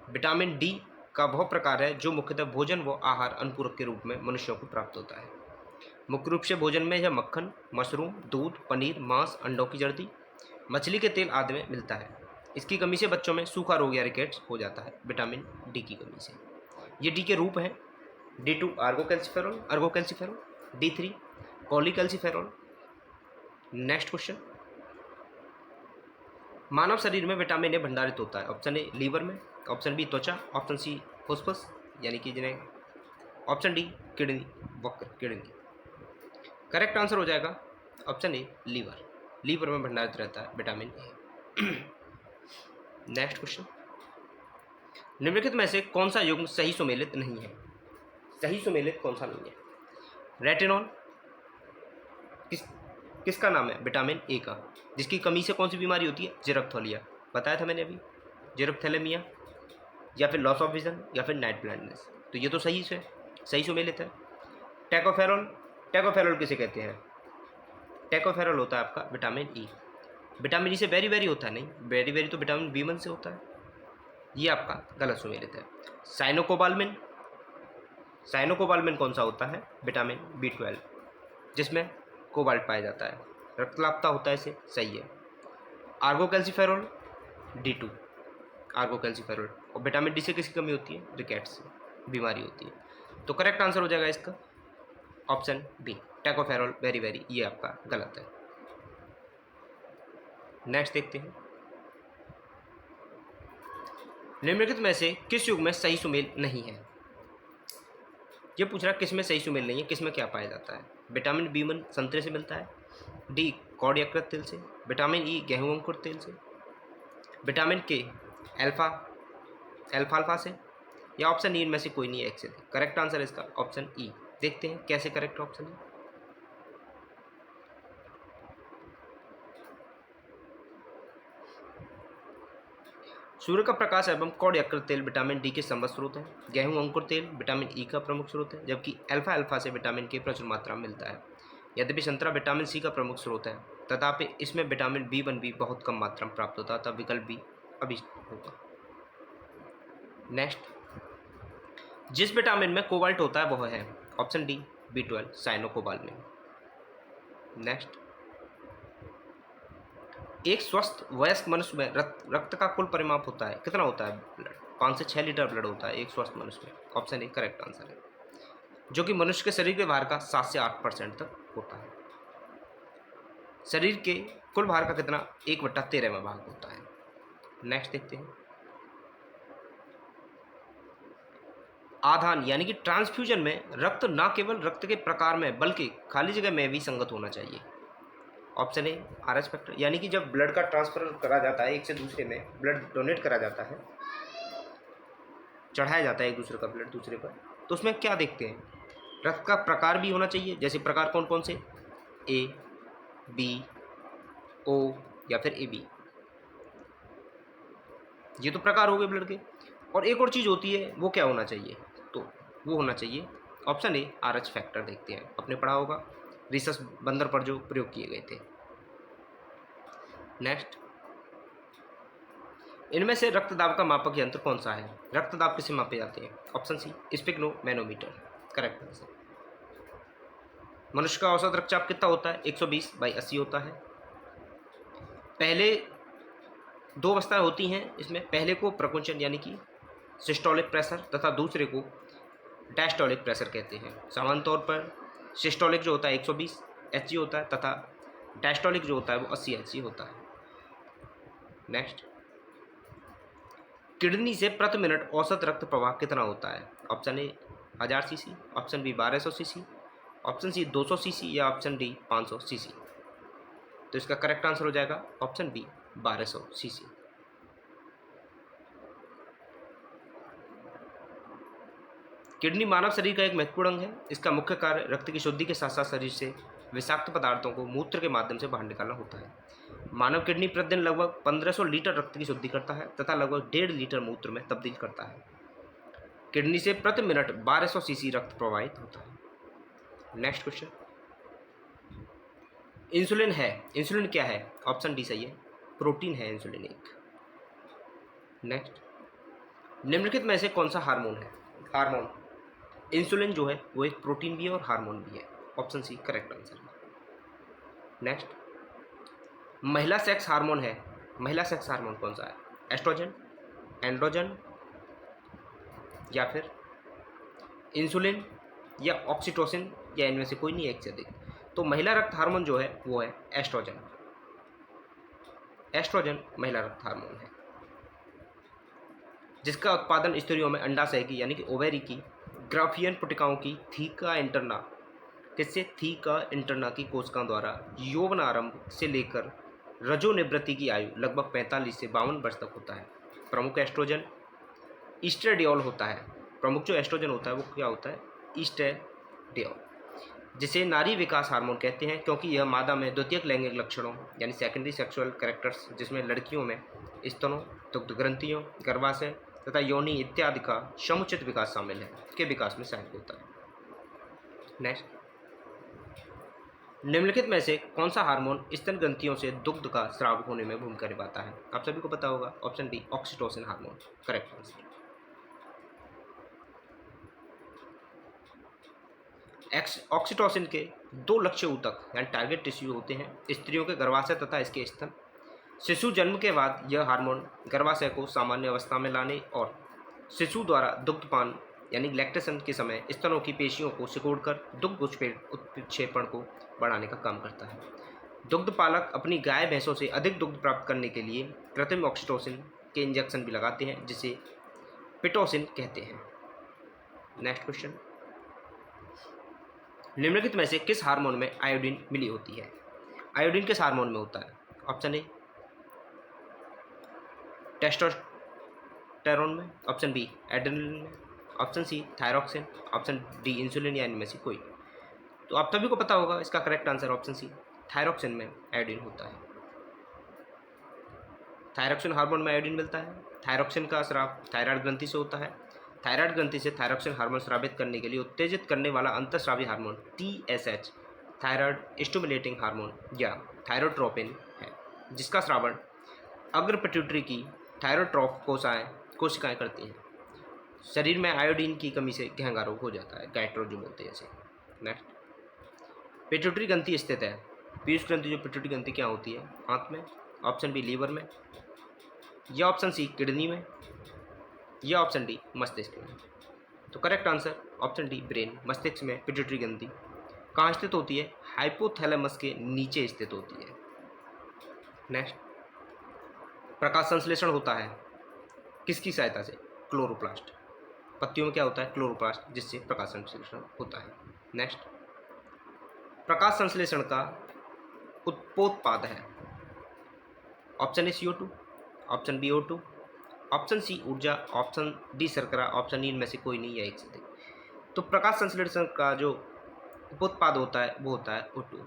विटामिन डी का वह प्रकार है जो मुख्यतः भोजन व आहार अनुपूरक के रूप में मनुष्यों को प्राप्त होता है। मुख्य रूप से भोजन में यह मक्खन, मशरूम, दूध, पनीर, मांस, अंडों की जर्दी, मछली के तेल आदि में मिलता है। इसकी कमी से बच्चों में सूखा रोग या रिकेट्स हो जाता है, विटामिन डी की कमी से। ये डी के रूप हैं। D2 आर्गोकैल्सिफेरॉल, D3 कोलीकैल्सिफेरॉल। नेक्स्ट क्वेश्चन, मानव शरीर में विटामिन ए भंडारित होता है। ऑप्शन ए लीवर में, ऑप्शन बी त्वचा, ऑप्शन सी फुसफुस यानी कि जिन्हें, ऑप्शन डी किडनी, वक्र किडनी। करेक्ट आंसर हो जाएगा ऑप्शन ए लीवर। लीवर में भंडारित रहता है विटामिन ए। नेक्स्ट क्वेश्चन, निम्नलिखित में से कौन सा युग्म सही सुमेलित नहीं है? सही सुमेलित कौन सा नहीं है? रेटिनॉल किसका नाम है? विटामिन ए का। जिसकी कमी से कौन सी बीमारी होती है? जेरप्थोलिया, बताया था मैंने अभी। जेरप्थेलेमिया, या फिर लॉस ऑफ विजन, या फिर नाइट ब्लाइंडनेस। तो ये तो सही सुमेलित है। टैकोफेरॉल किसे कहते हैं? टैकोफेरॉल होता है आपका विटामिन ई। विटामिन ई से वेरी वेरी होता है? नहीं, वेरी वेरी तो विटामिन B1 से होता है। ये आपका गलत सुमेलित है। साइनोकोबाल्मिन कौन सा होता है? विटामिन B12, जिसमें कोबाल्ट पाया जाता है। रक्तलापता होता है इसे, सही है। आर्गोकैल्सिफेरॉल D2 आर्गोकैल्सिफेरॉल। और विटामिन डी से किसकी कमी होती है? रिकेट्स से बीमारी होती है। तो करेक्ट आंसर हो जाएगा इसका ऑप्शन बी, टैकोफेरॉल वेरी वेरी। ये आपका गलत है। नेक्स्ट देखते हैं, निम्नलिखित में से किस युग में सही सुमेल नहीं है? ये पूछ रहा है किस में सही सुमेल नहीं है, किस में क्या पाया जाता है? विटामिन B1 संतरे से मिलता है, डी कॉड यकृत तेल से, विटामिन ई गेहूं अंकुर तेल से, विटामिन के अल्फाल्फा से, या ऑप्शन ई इनमें से कोई नहीं है एक से। करेक्ट आंसर है इसका ऑप्शन ई। देखते हैं कैसे करेक्ट ऑप्शन है। सूर्य का प्रकाश एवं कॉड यकृत तेल विटामिन डी के संबद्ध स्रोत है। गेहूं अंकुर तेल विटामिन ई का प्रमुख स्रोत है, जबकि अल्फा से विटामिन के प्रचुर मात्रा में मिलता है। यद्यपि संतरा विटामिन सी का प्रमुख स्रोत है, तथापि इसमें विटामिन B1 भी बहुत कम मात्रा में प्राप्त होता है, तब विकल्प बी अभी होगा। नेक्स्ट, जिस विटामिन में कोबाल्ट होता है वह है? Option D B12 cyanocobalamin. Next, एक स्वस्थ वयस्क मनुष्य में रक्त का कुल परिमाप होता है कितना होता है? ब्लड 5 से 6 लीटर ब्लड होता है एक स्वस्थ मनुष्य में। ऑप्शन ए करेक्ट आंसर है, जो कि मनुष्य के शरीर के भार का 7 से 8% तक होता है। शरीर के कुल भार का कितना? 1/13 में भाग होता है। नेक्स्ट देखते हैं, आधान यानी कि ट्रांसफ्यूजन में रक्त न केवल रक्त के प्रकार में बल्कि खाली जगह में भी संगत होना चाहिए। ऑप्शन ए RH फैक्टर, यानी कि जब ब्लड का ट्रांसफर करा जाता है एक से दूसरे में, ब्लड डोनेट करा जाता है, चढ़ाया जाता है एक दूसरे का ब्लड दूसरे पर, तो उसमें क्या देखते हैं? रक्त का प्रकार भी होना चाहिए। जैसे प्रकार कौन कौन से? A, B, O या फिर AB। ये तो प्रकार हो गए ब्लड के। और एक और चीज़ होती है, वो क्या होना चाहिए? तो वो होना चाहिए ऑप्शन ए RH फैक्टर। देखते हैं, आपने पढ़ा होगा रिसस बंदर पर जो प्रयोग किए गए थे। नेक्स्ट, इनमें से रक्तदाब का मापक यंत्र कौन सा है? रक्तदाब किसे मापे जाते हैं? Option C sphygmomanometer. Correct answer. मनुष्य का औसत रक्तचाप कितना होता है? 120/80 होता है। पहले 2 अवस्थाएं होती हैं इसमें। पहले को प्रकुंचन यानी कि सिस्टोलिक प्रेशर, तथा दूसरे को डायस्टोलिक प्रेशर कहते हैं। सामान्य तौर पर सिस्टोलिक जो होता है 120 Hg होता है, तथा डायस्टोलिक जो होता है वो 80 Hg होता है। नेक्स्ट, किडनी से प्रति मिनट औसत रक्त प्रवाह कितना होता है? Option A 1000 cc, option B 1200 cc, option C 200 cc, या ऑप्शन डी 500 cc। तो इसका करेक्ट आंसर हो जाएगा ऑप्शन बी 1200 cc। किडनी मानव शरीर का एक महत्वपूर्ण अंग है। इसका मुख्य कार्य रक्त की शुद्धि के साथ साथ शरीर से विषाक्त पदार्थों को मूत्र के माध्यम से बाहर निकालना होता है। मानव किडनी प्रतिदिन लगभग 1500 लीटर रक्त की शुद्धि करता है तथा लगभग 1.5 लीटर मूत्र में तब्दील करता है। किडनी से प्रति मिनट 1200 सीसी रक्त प्रवाहित होता है। नेक्स्ट क्वेश्चन, इंसुलिन है। इंसुलिन क्या है? ऑप्शन डी सही है, प्रोटीन है इंसुलिन एक। नेक्स्ट, निम्नलिखित में से कौन सा हार्मोन है? हार्मोन, इंसुलिन जो है वो एक प्रोटीन भी है और हार्मोन भी है। ऑप्शन सी करेक्ट आंसर है। नेक्स्ट, महिला सेक्स हार्मोन है। महिला सेक्स हार्मोन कौन सा है? एस्ट्रोजन, एंड्रोजन या फिर इंसुलिन या ऑक्सीटोसिन या इनमें से कोई नहीं एक से अधिक। तो महिला रक्त हार्मोन जो है वो है एस्ट्रोजन। एस्ट्रोजन महिला रक्त हार्मोन है जिसका उत्पादन स्त्रियों में अंडाशय की यानी कि ओवेरी की ग्राफियन पुटिकाओं की थीका इंटरना, किससे? थीका इंटरना की कोशिकाओं द्वारा यौवन आरंभ से लेकर रजोनिवृत्ति की आयु लगभग 45 से 52 वर्ष तक होता है। प्रमुख एस्ट्रोजन ईस्ट्रेडियोल होता है। प्रमुख जो एस्ट्रोजन होता है वो क्या होता है? ईस्ट्रेडियोल, जिसे नारी विकास हार्मोन कहते हैं क्योंकि यह मादा में द्वितीयक लैंगिक लक्षणों यानी सेकेंडरी सेक्सुअल कैरेक्टर्स, जिसमें लड़कियों में स्तनों, दुग्ध ग्रंथियों, गर्भाशय तथा योनि इत्यादि का समुचित विकास शामिल है, के विकास में सहायक होता है। नेक्स्ट, निम्नलिखित में से कौन सा हार्मोन स्तन ग्रंथियों से दुग्ध का स्राव होने में भूमिका निभाता है? आप सभी को पता होगा, option D oxytocin hormone correct answer. Oxytocin के 2 लक्ष्य ऊतक यानी टारगेट टिश्यू होते हैं, स्त्रियों के गर्भाशय तथा इसके स्तन। शिशु जन्म के बाद यह हार्मोन गर्भाशय को सामान्य अवस्था में लाने और शिशु द्वारा दुग्धपान यानी लैक्टेशन के समय स्तनों की पेशियों को सिकोड़कर दुग्ध उत्क्षेपण को बढ़ाने का काम करता है। दुग्ध पालक अपनी गाय भैंसों से अधिक दुग्ध प्राप्त करने के लिए कृत्रिम ऑक्सीटोसिन के इंजेक्शन भी लगाते हैं जिसे पिटोसिन कहते हैं। नेक्स्ट क्वेश्चन, निम्नलिखित में से किस हार्मोन में आयोडीन मिली होती है? आयोडीन किस हार्मोन में होता है? ऑप्शन ए टेस्टोस्टेरोन में, ऑप्शन बी एड्रेनलिन में, option C thyroxine, option D insulin या इनमें से कोई। तो आप सभी को पता होगा इसका correct answer option C thyroxine में आयोडीन होता है। थायरॉक्सिन हार्मोन में आयोडीन मिलता है। थायरॉक्सिन का स्राव थायराइड ग्रंथि से होता है। थायराइड ग्रंथि से थायरॉक्सिन हार्मोन स्रावित करने के लिए उत्तेजित करने वाला अंतःस्रावी hormone TSH thyroid stimulating hormone या थायरोट्रोपिन है, जिसका स्रावण अग्र पिट्यूटरी की थायरोट्रॉफ कोशिकाएं करती हैं। शरीर में आयोडीन की कमी से घेंगा रोग हो जाता है, गैस्ट्रो जो बोलते हैं इसे। नेक्स्ट, पिट्यूटरी ग्रंथि स्थित है। पीयूष ग्रंथि जो पिट्यूटरी ग्रंथि क्या होती है? आंत में, ऑप्शन बी लीवर में, या ऑप्शन सी किडनी में, या ऑप्शन डी मस्तिष्क में। तो correct answer option D brain, मस्तिष्क में पिट्यूटरी ग्रंथि कहाँ स्थित होती है? हाइपोथैलेमस के नीचे स्थित होती है। नेक्स्ट, प्रकाश संश्लेषण होता है किसकी सहायता से? क्लोरोप्लास्ट। पत्तियों में क्या होता है? क्लोरोप्लास्ट, जिससे प्रकाश संश्लेषण होता है। नेक्स्ट, प्रकाश संश्लेषण का उपोत्पाद है। Option A CO2, option B O2, option C ऊर्जा, ऑप्शन डी शर्करा, ऑप्शन ई इनमें से कोई नहीं या एक से अधिक। तो प्रकाश संश्लेषण का जो उपोत्पाद होता है वो होता है O2।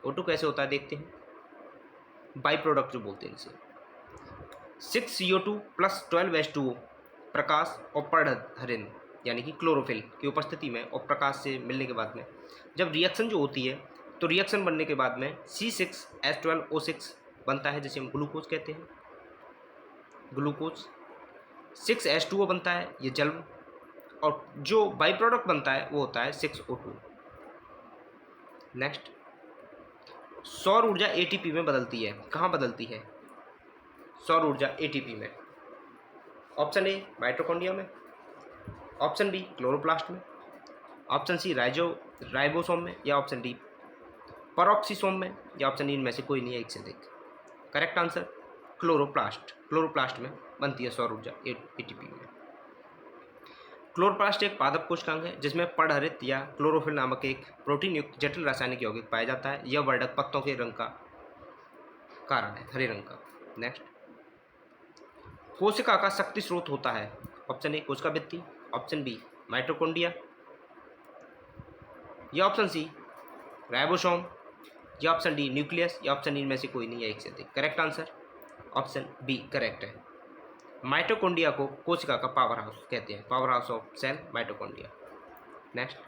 O2 कैसे होता है देखते हैं। बाई प्रोडक्ट जो बोलते हैं इसे 6 CO2 + 12 H2O प्रकाश और परागहरित यानी कि क्लोरोफिल की उपस्थिति में और प्रकाश से मिलने के बाद में जब रिएक्शन जो होती है तो रिएक्शन बनने के बाद में C6H12O6 बनता है, जिसे हम ग्लूकोज कहते हैं। ग्लूकोज 6H2O बनता है, ये जल, और जो बाई प्रोडक्ट बनता है वो होता है 6O2। नेक्स्ट, सौर ऊर्जा ATP में बदलती है। कहाँ बदलती है सौर ऊर्जा ATP में? ऑप्शन ए माइटोकॉन्ड्रिया में, ऑप्शन बी क्लोरोप्लास्ट में, ऑप्शन सी राइबोसोम में, या ऑप्शन डी परऑक्सीसोम में, या ऑप्शन ई इनमें से कोई नहीं है एक से अधिक। करेक्ट आंसर क्लोरोप्लास्ट में बनती है सौर ऊर्जा ATP में। क्लोरोप्लास्ट एक पादप कोशिकांग है जिसमें परागहरित या क्लोरोफिल नामक एक प्रोटीन युक्त जटिल रासायनिक यौगिक पाया जाता है। यह वर्णक पत्तों के रंग का कारण है, हरे रंग का। नेक्स्ट, कोशिका का शक्ति स्रोत होता है। ऑप्शन ए कोशिका भित्ति, ऑप्शन बी माइटोकॉन्ड्रिया, या ऑप्शन सी राइबोसोम, या ऑप्शन डी न्यूक्लियस, या ऑप्शन डी इनमें से कोई नहीं या एक से अधिक। Correct answer option B correct है। माइटोकॉन्ड्रिया को कोशिका का पावर हाउस कहते हैं, power house of cell mitochondria. Next,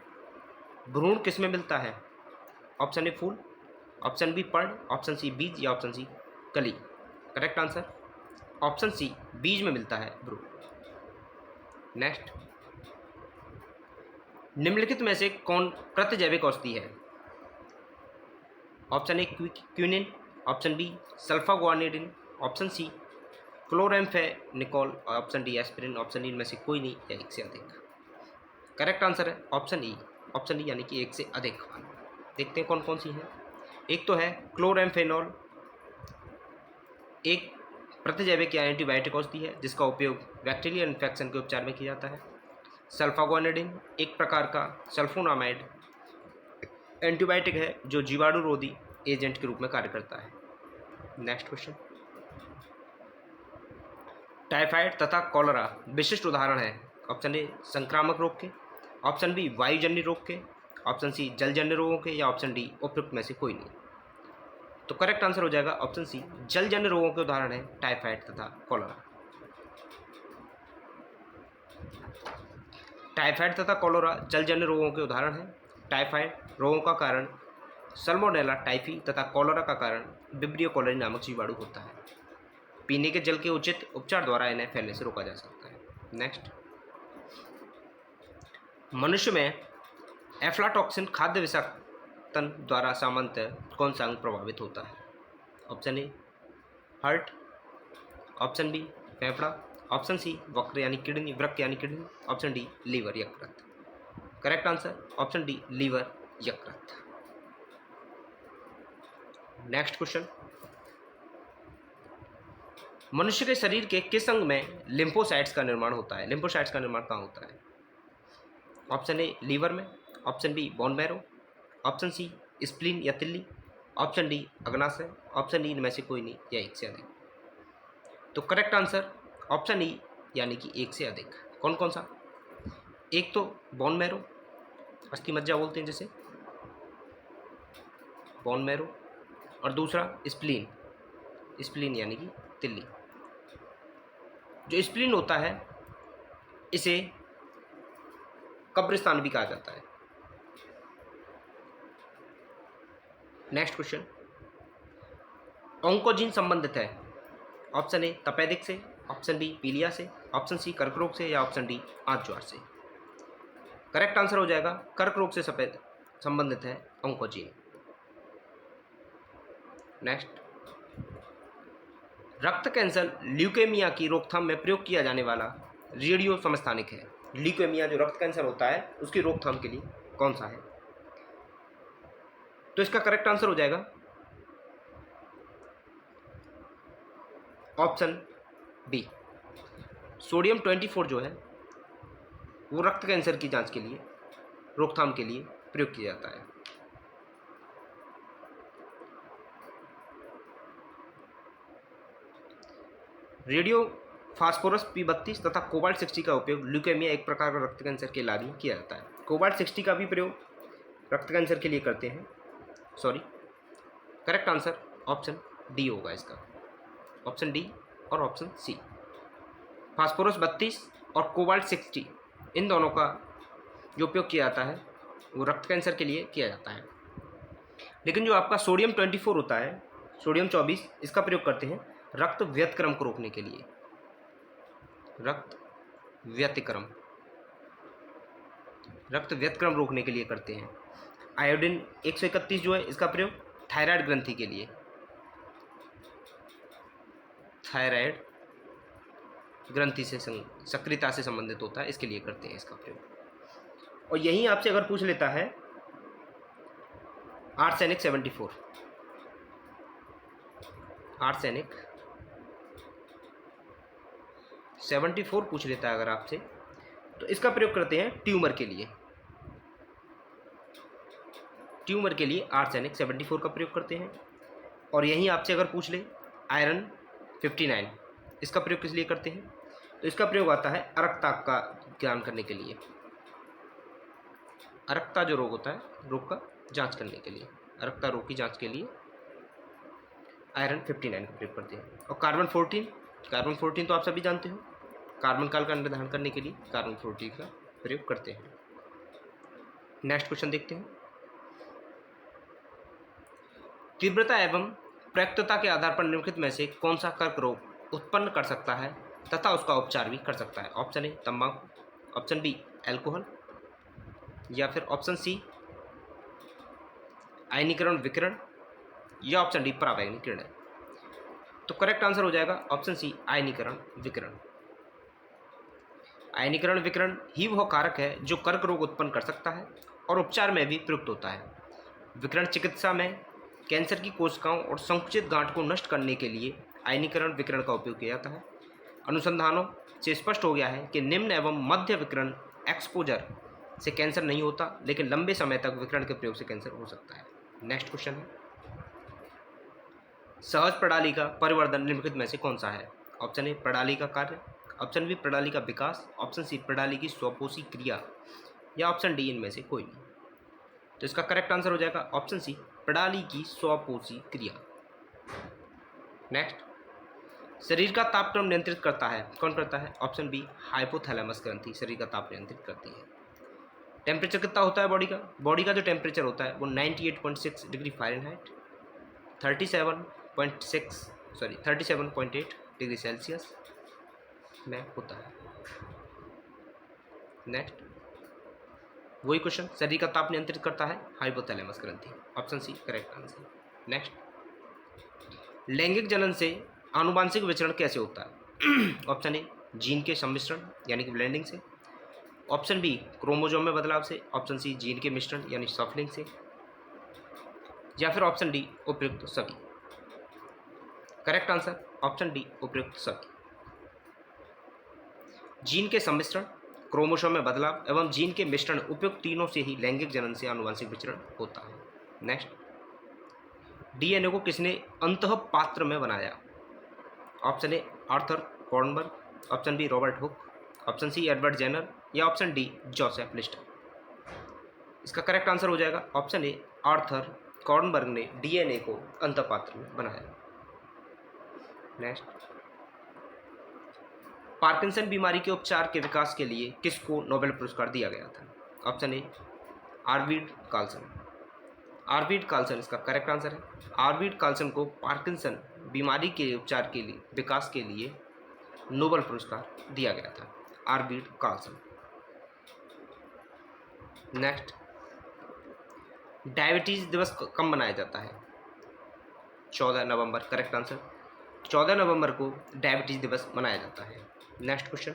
भ्रूण किस में मिलता है? ऑप्शन ए फूल, ऑप्शन बी पर्ण, ऑप्शन सी बीज, या ऑप्शन सी कली। करेक्ट आंसर ऑप्शन सी बीज में मिलता है भ्रूण। नेक्स्ट, निम्नलिखित में से कौन प्रतिजैविक औषधि है? Option A quinine, option B sulfaguanidine, option C chloramphenicol, option D aspirin, option D इनमें से कोई नहीं या एक से अधिक। करेक्ट आंसर है ऑप्शन ई, ऑप्शन डी यानी कि एक से अधिक। देखते हैं कौन कौन सी हैं। एक तो है क्लोरेम्फेनॉल, एक प्रतिजैविक या एंटीबायोटिक औषधि है जिसका उपयोग बैक्टीरियल इन्फेक्शन के उपचार में किया जाता है। सल्फागुआनिडिन एक प्रकार का सल्फोनामाइड एंटीबायोटिक है जो जीवाणुरोधी एजेंट के रूप में कार्य करता है। नेक्स्ट क्वेश्चन, टाइफाइड तथा कॉलरा विशिष्ट उदाहरण है। ऑप्शन ए संक्रामक रोग के, ऑप्शन बी वायुजन्य रोग के, ऑप्शन सी जलजन्य रोगों के, या ऑप्शन डी उपयुक्त में से कोई नहीं। तो करेक्ट आंसर हो जाएगा ऑप्शन सी, जलजन्य रोगों के उदाहरण है टाइफाइड तथा कॉलरा। टाइफाइड तथा कॉलरा जलजन्य रोगों के उदाहरण हैं। टाइफाइड रोगों का कारण सल्मोनेला टाइफी तथा कॉलरा का कारण विब्रियो कॉलरी नामक जीवाणु होता है। पीने के जल के उचित उपचार द्वारा इन्हें फैलने से रोका जा सकता है। नेक्स्ट, मनुष्य में एफ्लाटॉक्सिन खाद्य विषाक्तन द्वारा सामान्यतः कौन सा अंग प्रभावित होता है? Option A heart, option B फेफड़ा, ऑप्शन सी वक्र यानी किडनी, वृक्क यानी किडनी, ऑप्शन डी लीवर यकृत। Correct answer option D liver यकृत। नेक्स्ट क्वेश्चन, मनुष्य के शरीर के किस अंग में लिम्फोसाइट्स का निर्माण होता है? लिम्फोसाइट्स का निर्माण कहाँ होता है? ऑप्शन ए लीवर में, option B bone marrow, option C spleen या तिल्ली, ऑप्शन डी अग्नाशय, ऑप्शन डी इनमें से कोई नहीं या एक से अधिक। तो करेक्ट आंसर ऑप्शन ई यानी कि एक से अधिक। कौन कौन सा? एक तो बोन मैरो, अस्थि मज्जा बोलते हैं जैसे, बोन मैरो, और दूसरा स्प्लीन, स्प्लीन यानी कि तिल्ली। जो स्प्लीन होता है इसे कब्रिस्तान भी कहा जाता है। नेक्स्ट क्वेश्चन, ऑन्कोजीन संबंधित है। ऑप्शन ए तपेदिक से, ऑप्शन बी पीलिया से, ऑप्शन सी कर्क रोग से, या ऑप्शन डी आंत ज्वार से। करेक्ट आंसर हो जाएगा कर्क रोग से सफेद संबंधित है ऑन्कोजीन। नेक्स्ट, रक्त कैंसर ल्यूकेमिया की रोकथाम में प्रयोग किया जाने वाला रेडियो समस्थानिक है। ल्यूकेमिया जो रक्त कैंसर होता है उसकी रोकथाम के लिए कौन सा है? तो इसका करेक्ट आंसर हो जाएगा ऑप्शन बी, सोडियम 24 जो है वो रक्त कैंसर की जांच के लिए, रोकथाम के लिए प्रयोग किया जाता है। रेडियो फास्फोरस P32 तथा कोबाल्ट 60 का उपयोग ल्यूकेमिया एक प्रकार का रक्त कैंसर के इलाज में किया जाता है। कोबाल्ट 60 का भी प्रयोग रक्त कैंसर के लिए करते हैं। Sorry, correct answer option D होगा इसका, ऑप्शन डी और ऑप्शन सी। फास्फोरस 32 और कोबाल्ट 60 इन दोनों का जो उपयोग किया जाता है वो रक्त कैंसर के लिए किया जाता है। लेकिन जो आपका सोडियम 24 होता है, सोडियम 24, इसका प्रयोग करते हैं रक्त व्यतिक्रम को रोकने के लिए। रक्त व्यतिक्रम रोकने के लिए करते हैं। आयोडीन 131 जो है इसका प्रयोग थायराइड ग्रंथि के लिए, थायराइड ग्रंथि से सक्रियता से संबंधित होता है, इसके लिए करते हैं इसका प्रयोग। और यहीं आपसे अगर पूछ लेता है आर्सेनिक 74, आर्सेनिक 74 पूछ लेता है अगर आपसे, तो इसका प्रयोग करते हैं ट्यूमर के लिए। ट्यूमर के लिए आर्सेनिक 74 का प्रयोग करते हैं। और यहीं आपसे अगर पूछ ले आयरन 59, इसका प्रयोग किस लिए करते हैं? तो इसका प्रयोग आता है अरक्ताप का ज्ञान करने के लिए। अरक्ता जो रोग होता है, रोग का जांच करने के लिए, अरक्ता रोग की जांच के लिए आयरन 59 का प्रयोग करते हैं। और कार्बन 14 तो आप सभी जानते हो, कार्बन काल का निर्धारण करने के लिए कार्बन 14 का प्रयोग करते हैं। नेक्स्ट क्वेश्चन देखते हैं। तीव्रता एवं प्रयुक्तता के आधार पर निम्नलिखित में से कौन सा कर्क रोग उत्पन्न कर सकता है तथा उसका उपचार भी कर सकता है? ऑप्शन ए तंबाकू, ऑप्शन बी अल्कोहल, या फिर ऑप्शन सी आयनीकरण विकिरण, या ऑप्शन डी पराबैंगनी किरण। तो करेक्ट आंसर हो जाएगा ऑप्शन सी आयनीकरण विकिरण। आयनीकरण विकिरण ही वह कारक है जो कर्क रोग उत्पन्न कर सकता है और उपचार में भी प्रयुक्त होता है। विकिरण चिकित्सा में कैंसर की कोशिकाओं और संकुचित गांठ को नष्ट करने के लिए आयनीकरण विकिरण का उपयोग किया जाता है। अनुसंधानों से स्पष्ट हो गया है कि निम्न एवं मध्य विकिरण एक्सपोजर से कैंसर नहीं होता, लेकिन लंबे समय तक विकिरण के प्रयोग से कैंसर हो सकता है। नेक्स्ट क्वेश्चन है, सहज प्रणाली का परिवर्धन निम्नलिखित में से कौन सा है? ऑप्शन ए प्रणाली का कार्य, ऑप्शन बी प्रणाली का विकास, ऑप्शन सी प्रणाली की स्वपोषी क्रिया, या ऑप्शन डी इनमें से कोई नहीं। तो इसका करेक्ट आंसर हो जाएगा ऑप्शन सी प्रणाली की स्वपोषी क्रिया। नेक्स्ट, शरीर का तापक्रम नियंत्रित करता है, कौन करता है? ऑप्शन बी हाइपोथैलेमस ग्रंथि शरीर का ताप नियंत्रित करती है। टेम्परेचर कितना होता है बॉडी का जो टेम्परेचर होता है वो 98.6 डिग्री फ़ारेनहाइट, 37.8 डिग्री सेल्सियस में होता है। नेक्स्ट, वही क्वेश्चन, शरीर का ताप नियंत्रित करता है हाइपोथैलेमस ग्रंथि, option C correct answer. Next, लैंगिक जनन से आनुवांशिक विचरण कैसे होता है? ऑप्शन ए जीन के सम्मिश्रण यानी कि ब्लेंडिंग से, ऑप्शन बी क्रोमोजोम में बदलाव से, ऑप्शन सी जीन के मिश्रण यानी शफलिंग से, या फिर ऑप्शन डी उपयुक्त सभी। करेक्ट आंसर ऑप्शन डी उपयुक्त सभी। जीन के सम्मिश्रण, क्रोमोसोम में बदलाव एवं जीन के मिश्रण उपयुक्त तीनों से ही लैंगिक जनन से आनुवंशिक विचरण होता है। नेक्स्ट, डीएनए को किसने अंतः पात्र में बनाया? Option A Arthur Kornberg, option B Robert Hooke, option C Edward Jenner, या ऑप्शन डी जोसेफ लिस्टर। इसका करेक्ट आंसर हो जाएगा ऑप्शन ए आर्थर कॉर्नबर्ग ने डीएनए को अंतः पात्र में बनाया। नेक्स्ट, पार्किंसन बीमारी के उपचार के विकास के लिए किसको नोबेल पुरस्कार दिया गया था? ऑप्शन ए आर्विड कार्लसन, आर्विड कार्लसन इसका करेक्ट आंसर है। आर्विड कार्लसन को पार्किंसन बीमारी के उपचार के लिए विकास के लिए नोबेल पुरस्कार दिया गया था, आर्विड कार्लसन। नेक्स्ट, डायबिटीज दिवस कब मनाया जाता है? 14 नवंबर, करेक्ट आंसर 14 नवंबर को डायबिटीज दिवस मनाया जाता है। नेक्स्ट क्वेश्चन,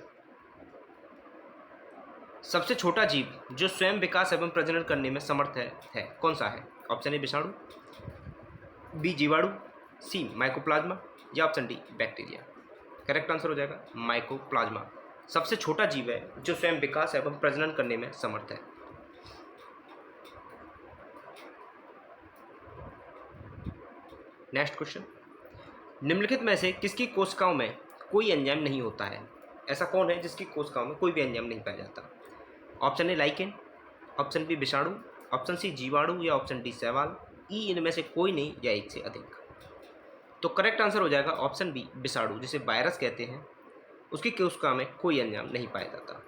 सबसे छोटा जीव जो स्वयं विकास एवं प्रजनन करने में समर्थ है कौन सा है? ऑप्शन ए विषाणु, बी जीवाणु, सी माइकोप्लाज्मा, या option D bacteria. Correct answer हो जाएगा माइकोप्लाज्मा सबसे छोटा जीव है जो स्वयं विकास एवं प्रजनन करने में समर्थ है। नेक्स्ट क्वेश्चन, निम्नलिखित में से किसकी कोशिकाओं में कोई एंजाइम नहीं होता है? ऐसा कौन है जिसकी कोशिकाओं में कोई भी एंजाइम नहीं पाया जाता? Option A lichen, option B विषाणु, ऑप्शन सी जीवाणु, या ऑप्शन डी शैवाल, ई इनमें से कोई नहीं या एक से अधिक। तो करेक्ट आंसर हो जाएगा ऑप्शन बी विषाणु, जिसे वायरस कहते हैं, उसकी कोशिका में कोई एंजाइम नहीं पाया जाता।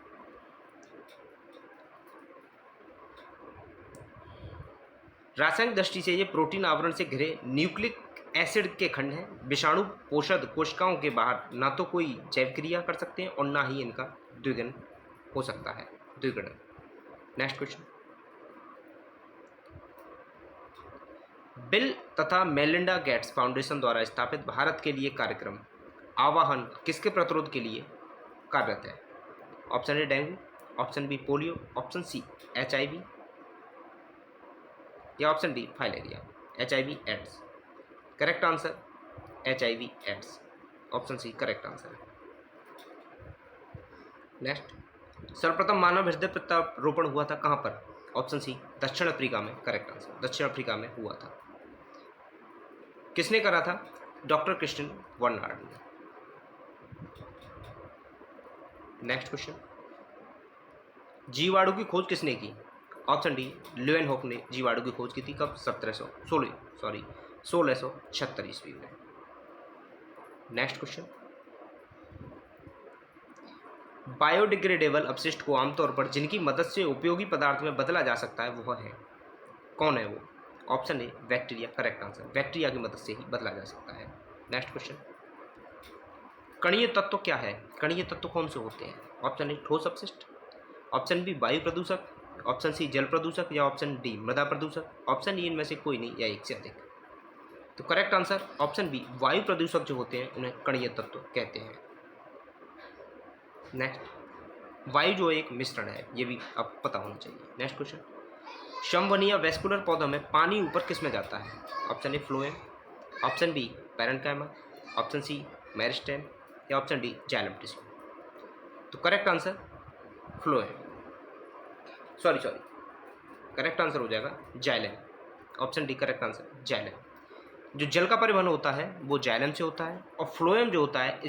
रासायनिक दृष्टि से ये प्रोटीन आवरण से घिरे न्यूक्लिक एसिड के खंड हैं। विषाणु पोषक कोशिकाओं के बाहर ना तो कोई जैव क्रिया कर सकते हैं और ना ही इनका द्विगुणन हो सकता है, द्विगुणन। नेक्स्ट क्वेश्चन, बिल तथा मेलिंडा गेट्स फाउंडेशन द्वारा स्थापित भारत के लिए कार्यक्रम आवाहन किसके प्रतिरोध के लिए कार्यरत है? Option A dengue, option B polio, option C HIV, या option D filaria, HIV AIDS. Correct answer HIV AIDS, option C correct answer है। नेक्स्ट, सर्वप्रथम मानव हृदय प्रत्यारोपण हुआ था कहाँ पर? ऑप्शन सी दक्षिण अफ्रीका में, करेक्ट आंसर दक्षिण अफ्रीका में हुआ था। किसने करा था? डॉक्टर क्रिस्टियन बर्नार्ड ने। नेक्स्ट क्वेश्चन, जीवाणु की खोज किसने की? ऑप्शन डी, ल्यूवेनहॉक ने जीवाणु की खोज की थी कब? 1676 ईस्वी में। नेक्स्ट क्वेश्चन, बायोडिग्रेडेबल अपशिष्ट को आमतौर पर जिनकी मदद से उपयोगी पदार्थ में बदला जा सकता है वह है, कौन है वो? Option A, bacteria. Correct answer, bacteria की मदद से ही बदला जा सकता है। नेक्स्ट क्वेश्चन, कणीय तत्व क्या है? कणीय तत्व कौन से होते हैं? ऑप्शन ए, ठोस अपशिष्ट। ऑप्शन बी, वायु प्रदूषक। ऑप्शन सी, जल प्रदूषक। या ऑप्शन डी, मृदा प्रदूषक। ऑप्शन ई, इनमें से कोई नहीं या एक से अधिक। तो करेक्ट आंसर ऑप्शन बी, वायु प्रदूषक जो होते हैं उन्हें कणीय तत्व कहते हैं। नेक्स्ट, वायु जो एक मिश्रण है, ये भी आपको पता होना चाहिए। नेक्स्ट क्वेश्चन, संवहनीय वैस्कुलर पौधों में पानी ऊपर किस में जाता है? Option A, phloem. Option B, parenchyma. Option C, meristem. या ऑप्शन डी, जाइलम टिश्यू। तो correct answer phloem, sorry correct answer हो जाएगा xylem. Option D correct answer, xylem. जो जल का परिवहन होता है वो जाइलम से होता है, और फ्लोएम जो होता है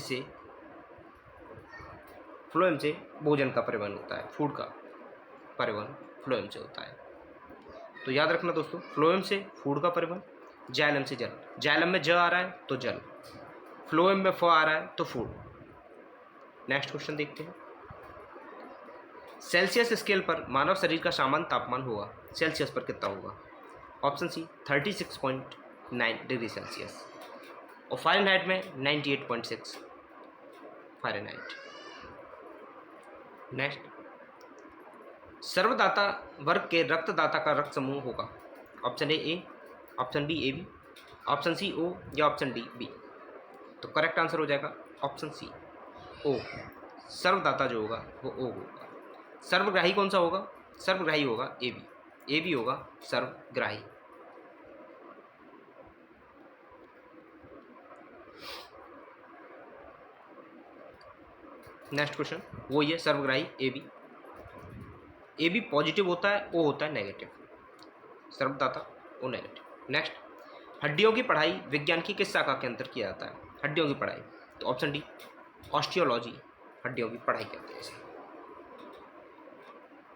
फ्लोएम से भोजन का परिवहन होता है, फूड का परिवहन फ्लोएम से होता है। तो याद रखना दोस्तों, फ्लोएम से फूड का परिवहन, जाइलम से जल। जाइलम में ज आ रहा है तो जल, फ्लोएम में फ आ रहा है तो फूड। नेक्स्ट क्वेश्चन देखते हैं, सेल्सियस स्केल पर मानव शरीर का सामान्य तापमान होगा, सेल्सियस पर कितना होगा? ऑप्शन सी, 36.9 डिग्री सेल्सियस, और फ़ारेनहाइट में 98.6 फ़ारेनहाइट। नेक्स्ट, सर्वदाता वर्ग के रक्तदाता का रक्त समूह होगा। Option A, option B, A B. Option C, O. या ऑप्शन डी, बी। तो करेक्ट आंसर हो जाएगा ऑप्शन सी, ओ। सर्वदाता जो होगा वो ओ होगा। सर्वग्राही कौन सा होगा? सर्वग्राही होगा ए बी, ए बी होगा सर्वग्राही। नेक्स्ट क्वेश्चन वो ये सर्वग्राही A B. A B positive होता है, ओ होता है नेगेटिव। सर्वदाता ओ नेगेटिव। नेक्स्ट, हड्डियों की पढ़ाई विज्ञान की किस शाखा के अंदर किया जाता है? हड्डियों की पढ़ाई, तो ऑप्शन डी, ऑस्टियोलॉजी हड्डियों की पढ़ाई करते हैं इसे।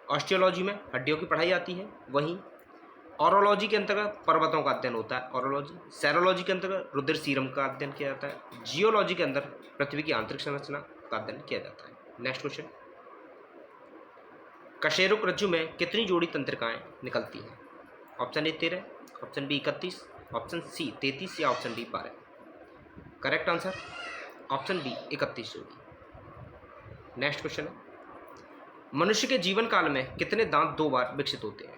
ऑस्टियोलॉजी में हड्डियों की पढ़ाई आती है। वहीं ऑरोलॉजी के अंतर्गत पर्वतों का अध्ययन होता है, ऑरोलॉजी। सेरोलॉजी के अंतर्गत रुधिर सीरम का अध्ययन किया जाता है। जियोलॉजी के अंदर पृथ्वी की आंतरिक संरचना का अध्ययन किया जाता है। नेक्स्ट क्वेश्चन, कशेरुक रज्जु में कितनी जोड़ी तंत्रिकाएं निकलती हैं? Option A, 13। Option B, 31। Option C, 33। या option D, 12। Correct answer option D, 31 जोड़ी। नेक्स्ट क्वेश्चन है, मनुष्य के जीवन काल में कितने दांत 2 बार विकसित होते हैं?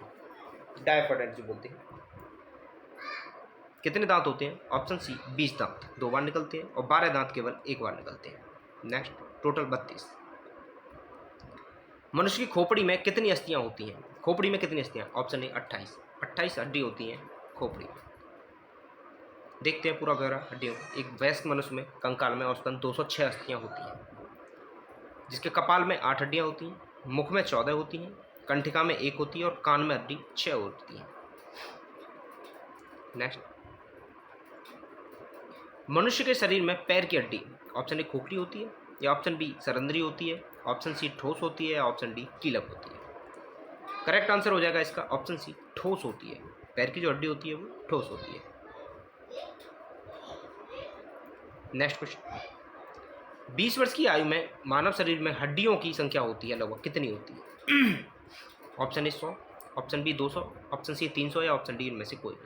डायफोडेंट जो बोलते हैं। कितने दांत होते हैं? ऑप्शन सी, 20 दांत 2 बार निकलते हैं, और 12 दांत केवल 1 बार निकलते हैं। Next, total 32। मनुष्य की खोपड़ी में कितनी अस्थियां होती हैं? खोपड़ी में कितनी अस्थियां? ऑप्शन ए, 28 हड्डी होती हैं खोपड़ी में। देखते हैं पूरा ब्यौरा हड्डियों का। एक वयस्क मनुष्य में कंकाल में औसतन 206 अस्थियां होती हैं, जिसके कपाल में 8 हड्डियां होती हैं, मुख में 14 होती हैं, कंठिका में 1 होती है, और कान में हड्डी 6 होती है। नेक्स्ट, मनुष्य के शरीर में पैर की हड्डी, ऑप्शन ए, खोखली होती है। या ऑप्शन बी, सरंद्री होती है। ऑप्शन सी, ठोस होती है। या ऑप्शन डी, कीलक होती है। करेक्ट आंसर हो जाएगा इसका ऑप्शन सी, ठोस होती है। पैर की जो हड्डी होती है वो ठोस होती है। नेक्स्ट क्वेश्चन, 20 वर्ष की आयु में मानव शरीर में हड्डियों की संख्या होती है लगभग कितनी होती है? Option A, 100। Option B, 200। Option C, 300। या ऑप्शन डी, इनमें से कोई।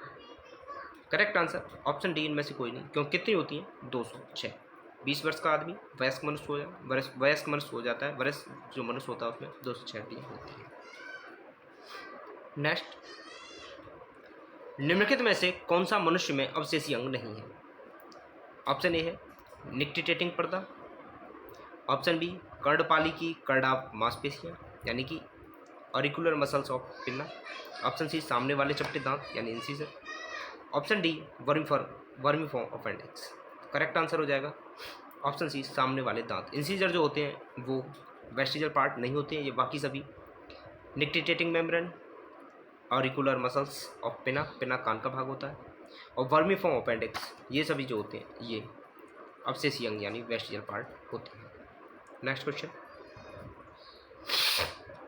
करेक्ट आंसर ऑप्शन डी, इनमें से कोई नहीं। क्यों? कितनी होती हैं? 206। 20 वर्ष का आदमी वयस्क मनुष्य हो जाता है। वयस्क जो मनुष्य होता है उसमें 206 हड्डियाँ होती हैं। नेक्स्ट, निम्नलिखित में से कौन सा मनुष्य में अवशेषी अंग नहीं है? ऑप्शन ए है निक्टिटेटिंग पर्दा। ऑप्शन बी, कर्णपाली की कर्णाभ मांसपेशियाँ यानी कि auricular muscles of pinna. Option C, सामने वाले चपटे दांत यानी incisor. Option D, vermiform appendix. Correct answer हो जाएगा ऑप्शन सी, सामने वाले दांत। इंसिजर जो होते हैं वो वेस्टिजल पार्ट नहीं होते हैं, ये बाकी सभी nictitating membrane, auricular muscles of पिना, पिना कान का भाग होता है, और वर्मीफॉर्म अपेंडिक्स, ये सभी जो होते हैं ये अवशेषी अंग यानी वेस्टिजल पार्ट होते हैं। नेक्स्ट क्वेश्चन,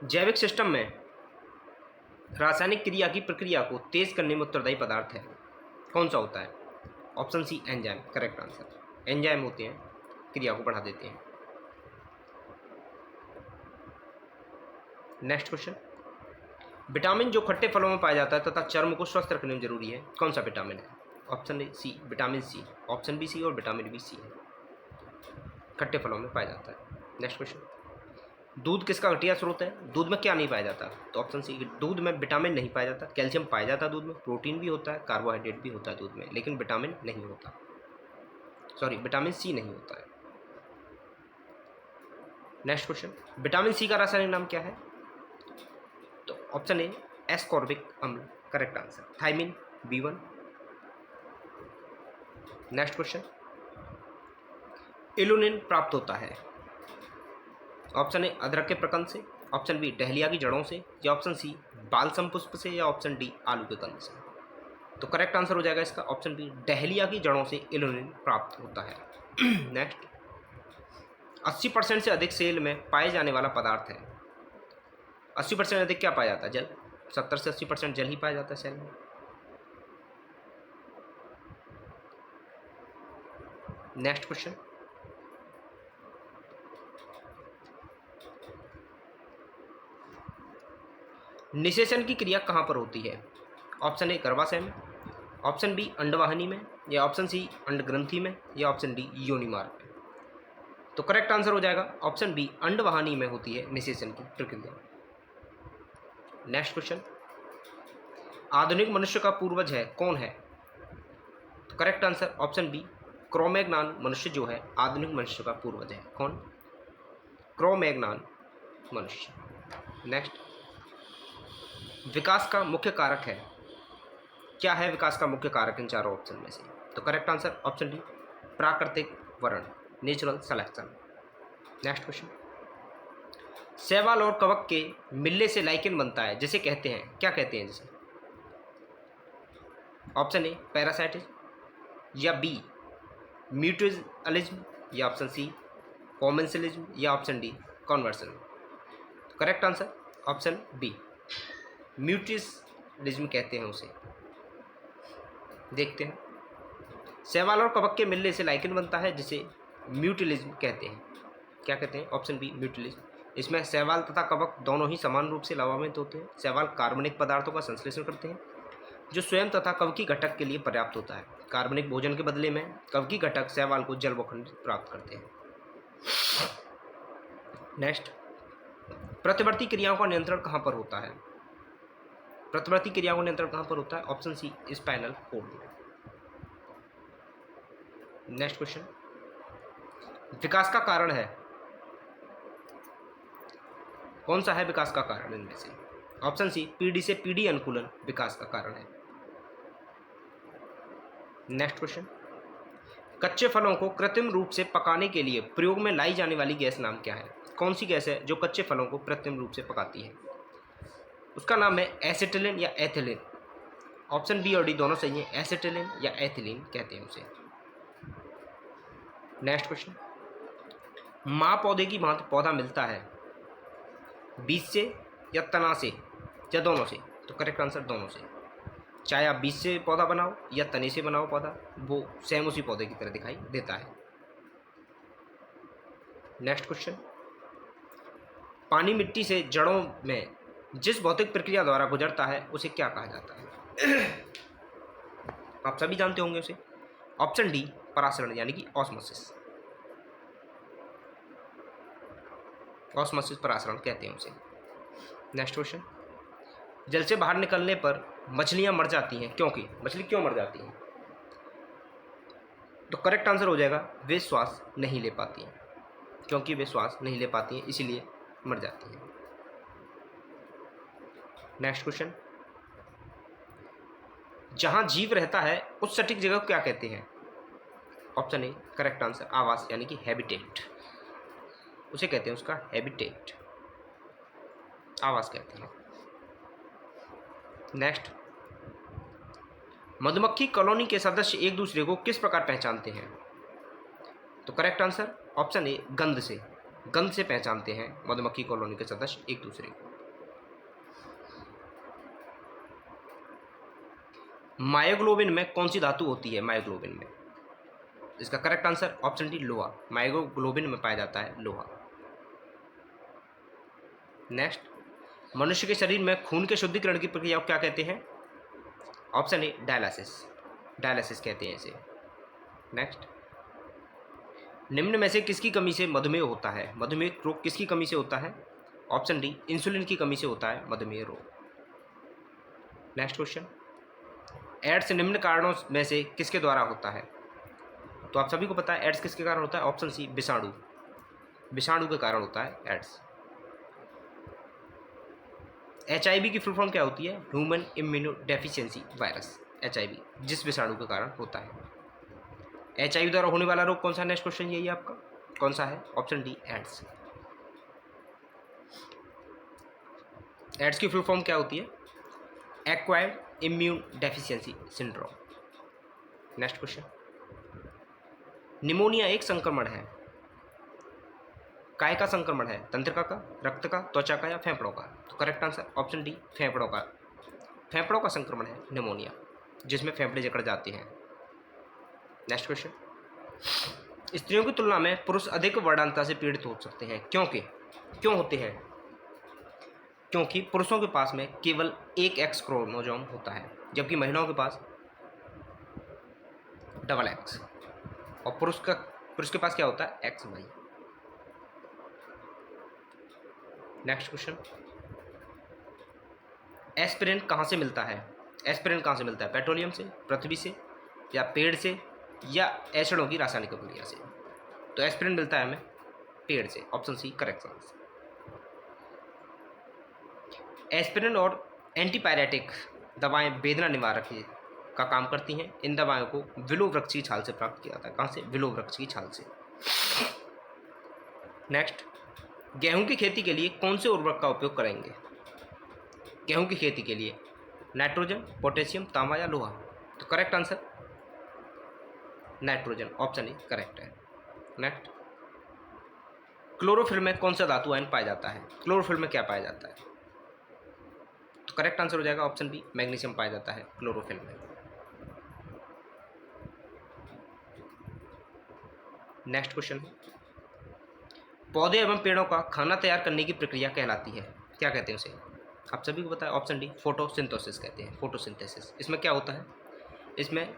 जैविक सिस्टम में रासायनिक क्रिया की प्रक्रिया को तेज करने में उत्तरदायी पदार्थ है, कौन सा होता है? Option C enzyme, correct answer. Enzyme होते हैं, क्रिया को बढ़ा देते हैं। नेक्स्ट क्वेश्चन, विटामिन जो खट्टे फलों में पाया जाता है तथा चर्म को स्वस्थ रखने में जरूरी है, कौन सा विटामिन है? Option A C vitamin C, option B C और विटामिन बी सी है, खट्टे फलों में पाया जाता है। नेक्स्ट क्वेश्चन, दूध किसका घटिया स्रोत है? दूध में क्या नहीं पाया जाता? तो ऑप्शन सी, दूध में विटामिन नहीं पाया जाता, कैल्शियम पाया जाता है दूध में, प्रोटीन भी होता है, कार्बोहाइड्रेट भी होता है दूध में, लेकिन विटामिन नहीं होता, सॉरी विटामिन सी नहीं होता है। नेक्स्ट क्वेश्चन, विटामिन सी का रासायनिक नाम क्या है? तो ऑप्शन ए एस्कॉर्बिक अम्ल, correct answer, thiamine B1। Next question, इल्यूनिन प्राप्त होता है, ऑप्शन ए अदरक के प्रकंद से, ऑप्शन बी डहलिया की जड़ों से, या ऑप्शन सी बालसम पुष्प से, या ऑप्शन डी आलू के कंद से। तो करेक्ट आंसर हो जाएगा इसका ऑप्शन बी, डहलिया की जड़ों से इल्यूनिन प्राप्त होता है। नेक्स्ट, 80% से अधिक सेल में पाए जाने वाला पदार्थ है, 80% अधिक क्या पाया जाता है? जल। 70 से 80% जल ही पाया जाता है सेल में। नेक्स्ट क्वेश्चन, निषेचन की क्रिया कहाँ पर होती है? ऑप्शन ए गर्भाशय में, ऑप्शन बी अंडवाहिनी में, या ऑप्शन सी अंडग्रंथि में, या ऑप्शन डी योनि मार्ग में। तो करेक्ट आंसर हो जाएगा ऑप्शन बी, अंडवाहिनी में होती है निषेचन की प्रक्रिया। नेक्स्ट क्वेश्चन, आधुनिक मनुष्य का पूर्वज है कौन है? तो correct answer option B, Cro-Magnon मनुष्य जो है आधुनिक मनुष्य का पूर्वज है, कौन? क्रोमैग्नान मनुष्य। नेक्स्ट, विकास का मुख्य कारक है, क्या है विकास का मुख्य कारक इन चारों ऑप्शन में से? तो करेक्ट आंसर ऑप्शन डी, प्राकृतिक वर्ण, नेचुरल सिलेक्शन। नेक्स्ट क्वेश्चन, शैवाल और कवक के मिलने से लाइकेन बनता है, जिसे कहते हैं, क्या कहते हैं जिसे? ऑप्शन ए पैरासाइटिज्म, या बी म्यूचुअलिज्म, या ऑप्शन सी कॉमेंसलिज्म, या option D conversion. Correct answer option B, mutualism कहते हैं उसे। देखते हैं, शैवाल और कवक के मिलने से लाइकेन बनता है जिसे म्यूचुअलिज्म कहते हैं, क्या कहते हैं? Option B mutualism. इसमें शैवाल तथा कवक दोनों ही समान रूप से लाभान्वित होते हैं। शैवाल कार्बनिक पदार्थों का संश्लेषण करते हैं जो स्वयं तथा कवकी घटक के लिए पर्याप्त होता है। कार्बनिक भोजन के बदले में कवकी घटक शैवाल को जल व खनिज प्राप्त करते हैं। नेक्स्ट, प्रतिवर्ती क्रियाओं का नियंत्रण कहाँ पर होता है? प्रतिवर्ती क्रियाओं का नियंत्रण कहाँ पर होता है? ऑप्शन सी स्पाइनल कोर्ड में। नेक्स्ट क्वेश्चन, विकास का कारण है, कौन सा है विकास का कारण इनमें से? ऑप्शन सी पीढ़ी से पीढ़ी अनुकूलन विकास का कारण है। नेक्स्ट क्वेश्चन, कच्चे फलों को कृत्रिम रूप से पकाने के लिए प्रयोग में लाई जाने वाली गैस नाम क्या है? कौन सी गैस है जो कच्चे फलों को कृत्रिम रूप से पकाती है? उसका नाम है एसिटिलीन या एथिलीन। ऑप्शन बी और डी दोनों सही है, एसिटिलीन या एथिलीन कहते हैं उसे। नेक्स्ट क्वेश्चन, माँ पौधे की भांति पौधा मिलता है बीज से या तना से या दोनों से? तो करेक्ट आंसर दोनों से। चाहे आप बीज से पौधा बनाओ या तने से बनाओ पौधा, वो सेम उसी पौधे की तरह दिखाई देता है। नेक्स्ट क्वेश्चन, पानी मिट्टी से जड़ों में जिस भौतिक प्रक्रिया द्वारा गुजरता है उसे क्या कहा जाता है? आप सभी जानते होंगे उसे। ऑप्शन डी परासरण यानी कि ऑस्मोसिस, ऑस्मोसिस परासरण कहते हैं उसे। नेक्स्ट क्वेश्चन, जल से बाहर निकलने पर मछलियां मर जाती हैं, क्योंकि मछली क्यों मर जाती हैं? तो करेक्ट आंसर हो जाएगा वे श्वास नहीं ले पाती हैं, क्योंकि वे श्वास नहीं ले पाती हैं इसीलिए मर जाती हैं। नेक्स्ट क्वेश्चन, जहां जीव रहता है उस सटीक जगह को क्या कहते हैं? ऑप्शन ए करेक्ट आंसर आवास यानी कि हैबिटेट, उसे कहते हैं उसका हैबिटेट, आवास कहते हैं। नेक्स्ट, मधुमक्खी कॉलोनी के सदस्य एक दूसरे को किस प्रकार पहचानते हैं? तो करेक्ट आंसर ऑप्शन ए गंध से, गंध से पहचानते हैं मधुमक्खी कॉलोनी के सदस्य एक दूसरे को। मायोग्लोबिन में कौन सी धातु होती है? मायोग्लोबिन में, इसका करेक्ट आंसर ऑप्शन डी लोहा। मायोग्लोबिन में पाया जाता है लोहा। नेक्स्ट, मनुष्य के शरीर में खून के शुद्धिकरण की प्रक्रिया को क्या कहते हैं? ऑप्शन ए डायलिसिस, डायलिसिस कहते हैं इसे। नेक्स्ट, निम्न में से किसकी कमी से मधुमेह होता है? मधुमेह रोग किसकी कमी से होता है? ऑप्शन डी इंसुलिन की कमी से होता है मधुमेह रोग। नेक्स्ट क्वेश्चन, एड्स निम्न कारणों में से किसके द्वारा होता है? तो आप सभी को पता है एड्स किसके कारण होता है? ऑप्शन सी विषाणु, विषाणु के कारण होता है एड्स। HIV की फुल फॉर्म क्या होती है? Human immuno deficiency virus, HIV जिस विषाणु के कारण होता है। HIV द्वारा होने वाला रोग कौन सा? नेक्स्ट क्वेश्चन यही है आपका, कौन सा है? Option D AIDS. एड्स की फुल फॉर्म क्या होती है? Acquired immune deficiency syndrome. Next question, pneumonia एक संक्रमण है, काय का संक्रमण है? तंत्रिका का, रक्त का, त्वचा का या फेफड़ों का? तो करेक्ट आंसर ऑप्शन डी फेफड़ों का। फेफड़ों का संक्रमण है निमोनिया, जिसमें फेफड़े जकड़ जाते हैं। नेक्स्ट क्वेश्चन, स्त्रियों की तुलना में पुरुष अधिक वर्णांतता से पीड़ित हो सकते हैं, क्यों होते हैं? क्योंकि पुरुषों के पास में केवल एक एक्स क्रोमोसोम होता है, जबकि महिलाओं के पास डबल एक्स, और पुरुष के पास क्या होता है? X Y. Next question, aspirin कहाँ से मिलता है? एस्पिरिन कहाँ से मिलता है? पेट्रोलियम से, पृथ्वी से, या पेड़ से, या एसिडों की रासायनिक प्रक्रिया से? तो एस्पिरिन मिलता है हमें पेड़ से, option C correct answer. Aspirin और एंटीपायरेटिक दवाएं वेदना निवारक का काम करती हैं। इन दवाओं को विलो वृक्ष की छाल से प्राप्त किया जाता है। कहाँ से? विलो वृक्ष की छाल से। नेक्स्ट, गेहूं की खेती के लिए कौन से उर्वरक का उपयोग करेंगे? गेहूं की खेती के लिए नाइट्रोजन, पोटेशियम, तांबा या लोहा? तो correct answer nitrogen, option A correct है। नेक्स्ट, क्लोरोफिल में कौन सा धातु आयन पाया जाता है? क्लोरोफिल में क्या पाया जाता है? तो करेक्ट आंसर हो जाएगा ऑप्शन बी मैग्नीशियम पाया जाता है क्लोरोफिल में। नेक्स्ट क्वेश्चन, पौधे एवं पेड़ों का खाना तैयार करने की प्रक्रिया कहलाती है, क्या कहते हैं उसे? आप सभी को पता है, ऑप्शन डी फोटोसिंथेसिस कहते हैं, फोटोसिंथेसिस। इसमें क्या होता है? इसमें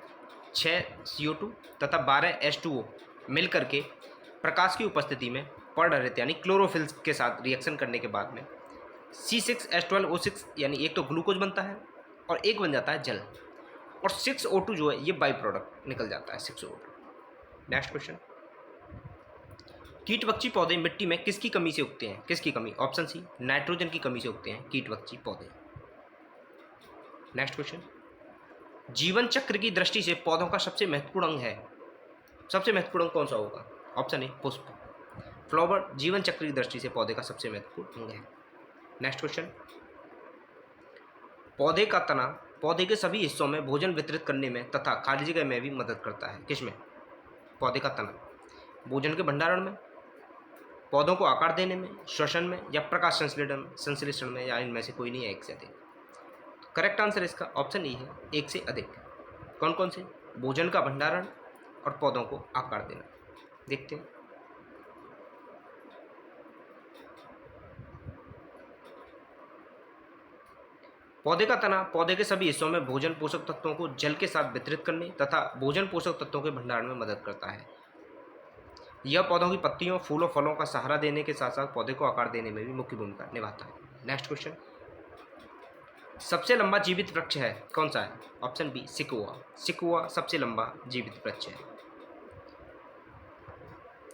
6 CO2 तथा 12 H2O मिल करके प्रकाश की उपस्थिति में पढ़ रहे थे, यानी क्लोरोफिल के साथ रिएक्शन करने के बाद में C6H12O6 यानी एक तो ग्लूकोज बनता है और एक बन जाता है जल, और 6O2 जो है ये बाई प्रोडक्ट निकल जाता है 6O2। नेक्स्ट क्वेश्चन, कीटवक्षी पौधे मिट्टी में किसकी कमी से उगते हैं? किसकी कमी? ऑप्शन सी नाइट्रोजन की कमी से उगते हैं कीटवक्षी पौधे। नेक्स्ट क्वेश्चन, जीवन चक्र की दृष्टि से पौधों का सबसे महत्वपूर्ण अंग है, सबसे महत्वपूर्ण अंग कौन सा होगा? ऑप्शन ए पुष्प, फ्लावर जीवन चक्र की दृष्टि से पौधे का सबसे महत्वपूर्ण अंग है। नेक्स्ट क्वेश्चन, पौधे का तना पौधे के सभी हिस्सों में भोजन वितरित करने में तथा खाली जगह में भी मदद करता है, किसमें? पौधे का तना भोजन के भंडारण में, पौधों को आकार देने में, श्वसन में, या प्रकाश संश्लेषण में, या इनमें से कोई नहीं है एक से अधिक। करेक्ट आंसर इसका ऑप्शन ई है एक से अधिक। कौन कौन से? भोजन का भंडारण और पौधों को आकार देना। देखते हैं, पौधे का तना पौधे के सभी हिस्सों में भोजन पोषक तत्वों को जल के साथ वितरित करने तथा भोजन पोषक तत्वों के भंडारण में मदद करता है। यह पौधों की पत्तियों, फूलों, फलों का सहारा देने के साथ साथ पौधे को आकार देने में भी मुख्य भूमिका निभाता है। नेक्स्ट क्वेश्चन, सबसे लंबा जीवित वृक्ष है कौन सा है? ऑप्शन बी सिकुआ, सिकुआ सबसे लंबा जीवित वृक्ष है।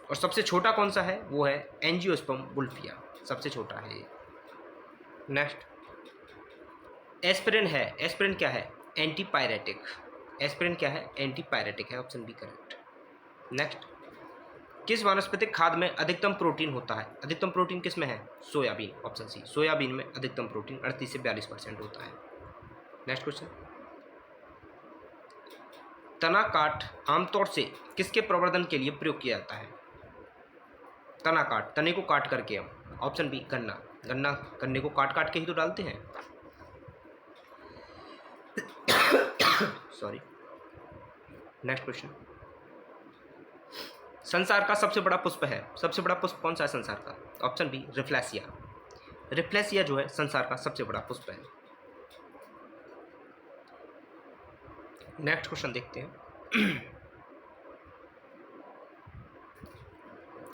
और सबसे छोटा कौन सा है? वो है एंजियोस्पर्म वुल्फिया, सबसे छोटा है ये। नेक्स्ट, एस्पिरिन है, एस्पिरिन क्या है? एंटीपायरेटिक, एस्पिरिन क्या है? एंटीपायरेटिक है, ऑप्शन बी करेक्ट। नेक्स्ट, किस वानस्पतिक खाद्य में अधिकतम प्रोटीन होता है? अधिकतम प्रोटीन किस में है? सोयाबीन, ऑप्शन सी सोयाबीन में अधिकतम प्रोटीन 38 से 42% होता है। नेक्स्ट क्वेश्चन, तना काट आमतौर से किसके प्रवर्धन के लिए प्रयोग किया जाता है? तना काट, तने को काट करके, ऑप्शन बी गन्ना, गन्ने को काट काट के ही तो डालते हैं। सॉरी। नेक्स्ट क्वेश्चन, संसार का सबसे बड़ा पुष्प है, सबसे बड़ा पुष्प कौन सा है संसार का? Option B रिफ्लेसिया। रिफ्लेसिया जो है संसार का सबसे बड़ा पुष्प है। नेक्स्ट क्वेश्चन देखते हैं।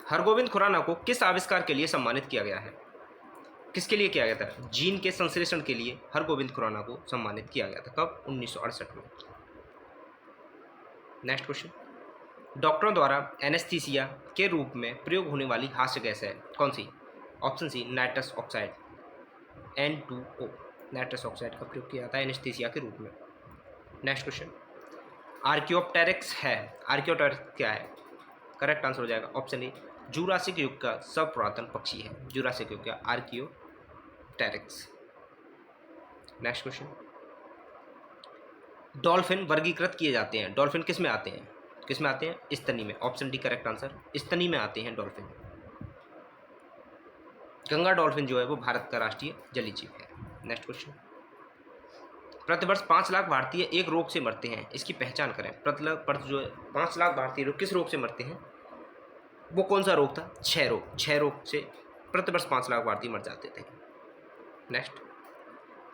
हरगोविंद खुराना को किस आविष्कार के लिए सम्मानित किया गया है? किसके लिए किया गया था? जीन के संश्लेषण के लिए हरगोविंद खुराना को सम्मानित किया गया था। कब? 1968 में। नेक्स्ट क्वेश्चन, डॉक्टरों द्वारा एनेस्थीसिया के रूप में प्रयोग होने वाली हास्य गैस है कौन सी? Option C nitrous oxide, N2O। Nitrous oxide का प्रयोग किया जाता है एनेस्थीसिया के रूप में। नेक्स्ट क्वेश्चन, आर्कियोप्टेरिक्स है, आर्कियोप्टेरिक्स क्या है? करेक्ट आंसर हो जाएगा ऑप्शन ए जुरासिक युग का सब पुरातन पक्षी है, जुरासिक युग का आर्कियोप्टेरिक्स। नेक्स्ट क्वेश्चन, डॉल्फिन वर्गीकृत किए जाते हैं, डॉल्फिन किस में आते हैं? किस में आते हैं? स्तनी में। ऑप्शन डी करेक्ट आंसर, स्तनी में आते हैं डॉल्फिन। गंगा डॉल्फिन जो है वो भारत का राष्ट्रीय जलीय जीव है। नेक्स्ट क्वेश्चन, प्रतिवर्ष 5 लाख भारतीय एक रोग से मरते हैं, इसकी पहचान करें। प्रति जो है 5 लाख भारतीय लोग किस रोग से मरते हैं? वो कौन सा रोग था? क्षय रोग। क्षय रोग से प्रतिवर्ष 5 लाख भारतीय मर जाते थे। नेक्स्ट,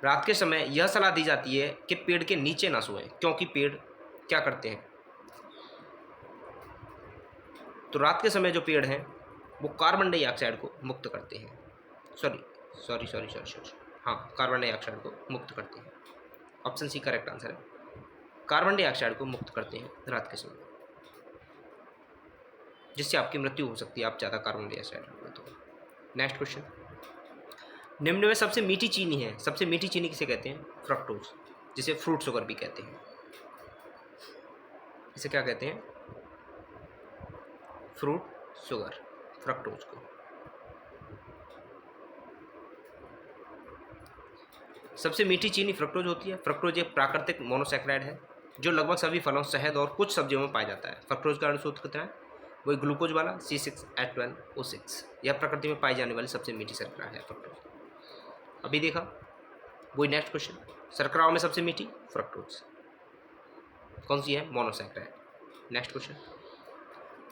रात के समय यह सलाह दी जाती है कि पेड़ के नीचे ना सोएं, क्योंकि पेड़ क्या करते हैं? तो रात के समय जो पेड़ हैं वो कार्बन डाइऑक्साइड को मुक्त करते हैं। सॉरी, हाँ, कार्बन डाइऑक्साइड को मुक्त करते हैं। ऑप्शन सी करेक्ट आंसर है, कार्बन डाइऑक्साइड को मुक्त करते हैं रात के समय, जिससे आपकी मृत्यु हो सकती है आप ज़्यादा कार्बन डाइऑक्साइड लें तो। नेक्स्ट क्वेश्चन, निम्न में सबसे मीठी चीनी है, सबसे मीठी चीनी किसे कहते हैं? फ्रक्टोज, जिसे फ्रूट शुगर भी कहते हैं। इसे क्या कहते हैं? फ्रूट शुगर, फ्रक्टोज को। सबसे मीठी चीनी फ्रक्टोज होती है। फ्रक्टोज एक प्राकृतिक मोनोसैकेराइड है जो लगभग सभी फलों, शहद और कुछ सब्जियों में पाया जाता है। फ्रक्टोज का अणुसूत्र कितना है? वही ग्लूकोज वाला C6H12O6। यह प्रकृति में पाई जाने वाली सबसे मीठी शर्करा है फ्रक्टोज। अभी देखा वही। नेक्स्ट क्वेश्चन, शर्कराओं में सबसे मीठी फ्रक्टोज कौन सी है? मोनोसैकेराइड। नेक्स्ट क्वेश्चन,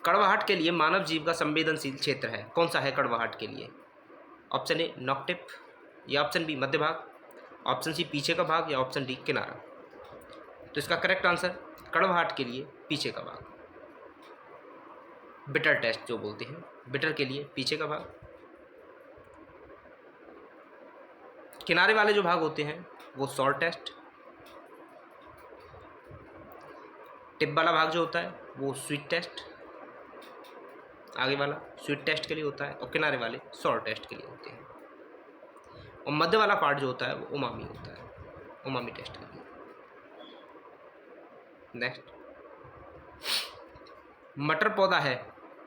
कड़वाहट के लिए मानव जीव का संवेदनशील क्षेत्र है कौन सा है? कड़वाहट के लिए ऑप्शन ए नॉकटिप, या ऑप्शन बी मध्य भाग, ऑप्शन सी पीछे का भाग, या ऑप्शन डी किनारा। तो इसका करेक्ट आंसर कड़वाहट के लिए पीछे का भाग, बिटर टेस्ट जो बोलते हैं, बिटर के लिए पीछे का भाग। किनारे वाले जो भाग होते हैं वो सॉल्ट टेस्ट, टिप वाला भाग जो होता है वो स्वीट टेस्ट, आगे वाला स्वीट टेस्ट के लिए होता है, और किनारे वाले सॉल्ट टेस्ट के लिए होते हैं, और मध्य वाला पार्ट जो होता है वो उमामी होता है, उमामी टेस्ट के लिए। नेक्स्ट, मटर पौधा है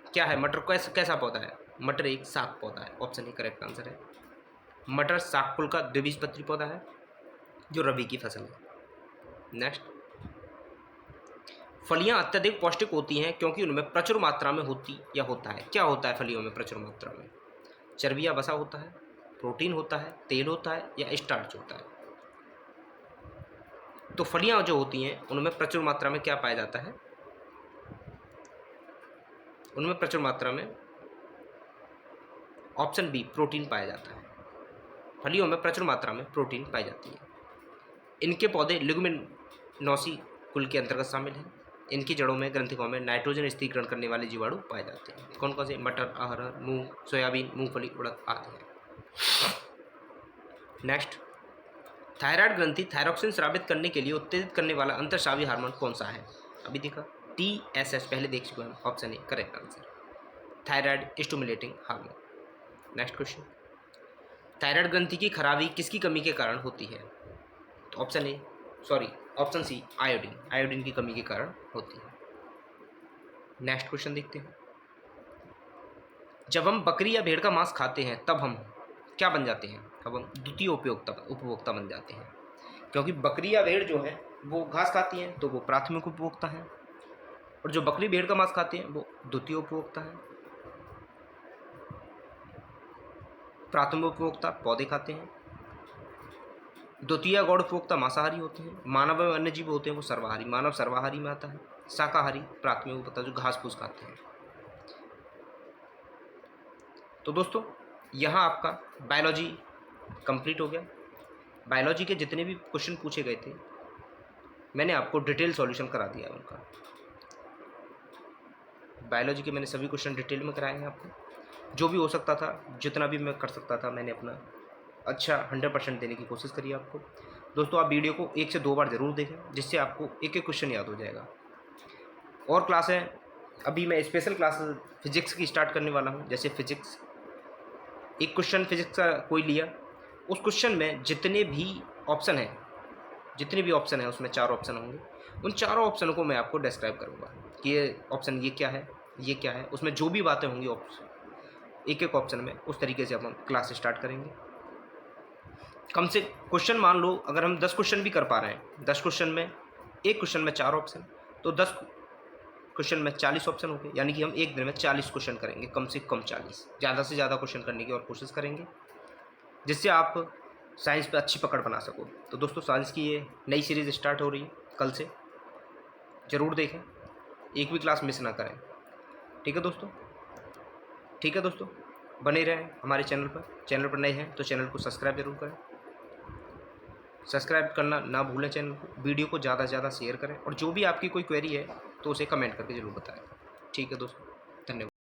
क्या है? मटर कैसा पौधा है? मटर एक शाक पौधा है। ऑप्शन ए करेक्ट आंसर है, मटर शाक कुल का द्विबीजपत्री पौधा है जो रबी की फसल है। नेक्स्ट, फलियां अत्यधिक पौष्टिक होती हैं क्योंकि उनमें प्रचुर मात्रा में होता है। क्या होता है फलियों में प्रचुर मात्रा में? चर्बी या वसा होता है, प्रोटीन होता है, तेल होता है, या स्टार्च होता है? तो फलियां जो होती हैं उनमें प्रचुर मात्रा में क्या पाया जाता है? उनमें प्रचुर मात्रा में ऑप्शन बी प्रोटीन पाया जाता है। फलियों में प्रचुर मात्रा में प्रोटीन पाई जाती है। इनके पौधे लिग्यूमिनोसी कुल के अंतर्गत शामिल हैं। इनकी जड़ों में, ग्रंथिकों में नाइट्रोजन स्थिरीकरण करने वाले जीवाणु पाए जाते हैं। कौन कौन से? मटर, अरहर, मूंग, सोयाबीन, मूंगफली, उड़द आदि है। नेक्स्ट, थायराइड ग्रंथि थायरोक्सिन स्रावित करने के लिए उत्तेजित करने वाला अंतर्स्रावी हार्मोन कौन सा है? अभी देखा TSH, पहले देख चुके हैं। Option A correct answer, thyroid stimulating hormone. Next question, thyroid ग्रंथि की खराबी किसकी कमी के कारण होती है? तो ऑप्शन सी आयोडीन, आयोडीन की कमी के कारण होती है। नेक्स्ट क्वेश्चन देखते हैं, जब हम बकरी या भेड़ का मांस खाते हैं तब हम क्या बन जाते हैं? अब हम द्वितीय उपभोक्ता बन जाते हैं, क्योंकि बकरी या भेड़ जो है वो घास खाती हैं तो वो प्राथमिक उपभोक्ता है, और जो बकरी भेड़ का मांस खाते हैं वो द्वितीय उपभोक्ता है। प्राथमिक उपभोक्ता पौधे खाते हैं, द्वितीय गौड़पोक्ता मांसाहारी होते हैं। मानव एवं अन्य जीव होते हैं वो सर्वाहारी। मानव सर्वाहारी में आता है। शाकाहारी प्राथमिक वो पता जो घास फूस खाते हैं। तो दोस्तों यहाँ आपका बायोलॉजी कंप्लीट हो गया। बायोलॉजी के जितने भी क्वेश्चन पूछे गए थे मैंने आपको डिटेल सॉल्यूशन करा दिया है उनका। बायोलॉजी के मैंने सभी क्वेश्चन डिटेल में कराए हैं आपको। जो भी हो सकता था, जितना भी मैं कर सकता था, मैंने अपना अच्छा 100% देने की कोशिश करी आपको। दोस्तों आप वीडियो को 1 से 2 बार ज़रूर देखें, जिससे आपको एक एक क्वेश्चन याद हो जाएगा। और क्लास है, अभी मैं स्पेशल क्लास फिजिक्स की स्टार्ट करने वाला हूँ। जैसे फिजिक्स, एक क्वेश्चन फिजिक्स का कोई लिया, उस क्वेश्चन में जितने भी ऑप्शन हैं उसमें 4 ऑप्शन होंगे। उन चारों ऑप्शन को मैं आपको डिस्क्राइब करूँगा कि ये ऑप्शन ये क्या है, ये क्या है। उसमें जो भी बातें होंगी ऑप्शन, एक एक ऑप्शन में, उस तरीके से हम क्लास स्टार्ट करेंगे। कम से क्वेश्चन मान लो अगर हम 10 क्वेश्चन भी कर पा रहे हैं, 10 क्वेश्चन में एक क्वेश्चन में 4 ऑप्शन, तो 10 क्वेश्चन में 40 ऑप्शन हो गए। यानी कि हम एक दिन में 40 क्वेश्चन करेंगे, कम से कम 40, ज़्यादा से ज़्यादा क्वेश्चन करने की और कोशिश करेंगे, जिससे आप साइंस पे अच्छी पकड़ बना सको। तो दोस्तों साइंस की ये नई सीरीज़ स्टार्ट हो रही है कल से, ज़रूर देखें, एक भी क्लास मिस ना करें। ठीक है दोस्तों, ठीक है दोस्तों, बने रहें हमारे चैनल पर नए हैं तो चैनल को सब्सक्राइब जरूर करें। सब्सक्राइब करना ना भूलें चैनल को। वीडियो को ज़्यादा से ज़्यादा शेयर करें, और जो भी आपकी कोई क्वेरी है तो उसे कमेंट करके ज़रूर बताएं। ठीक है दोस्तों।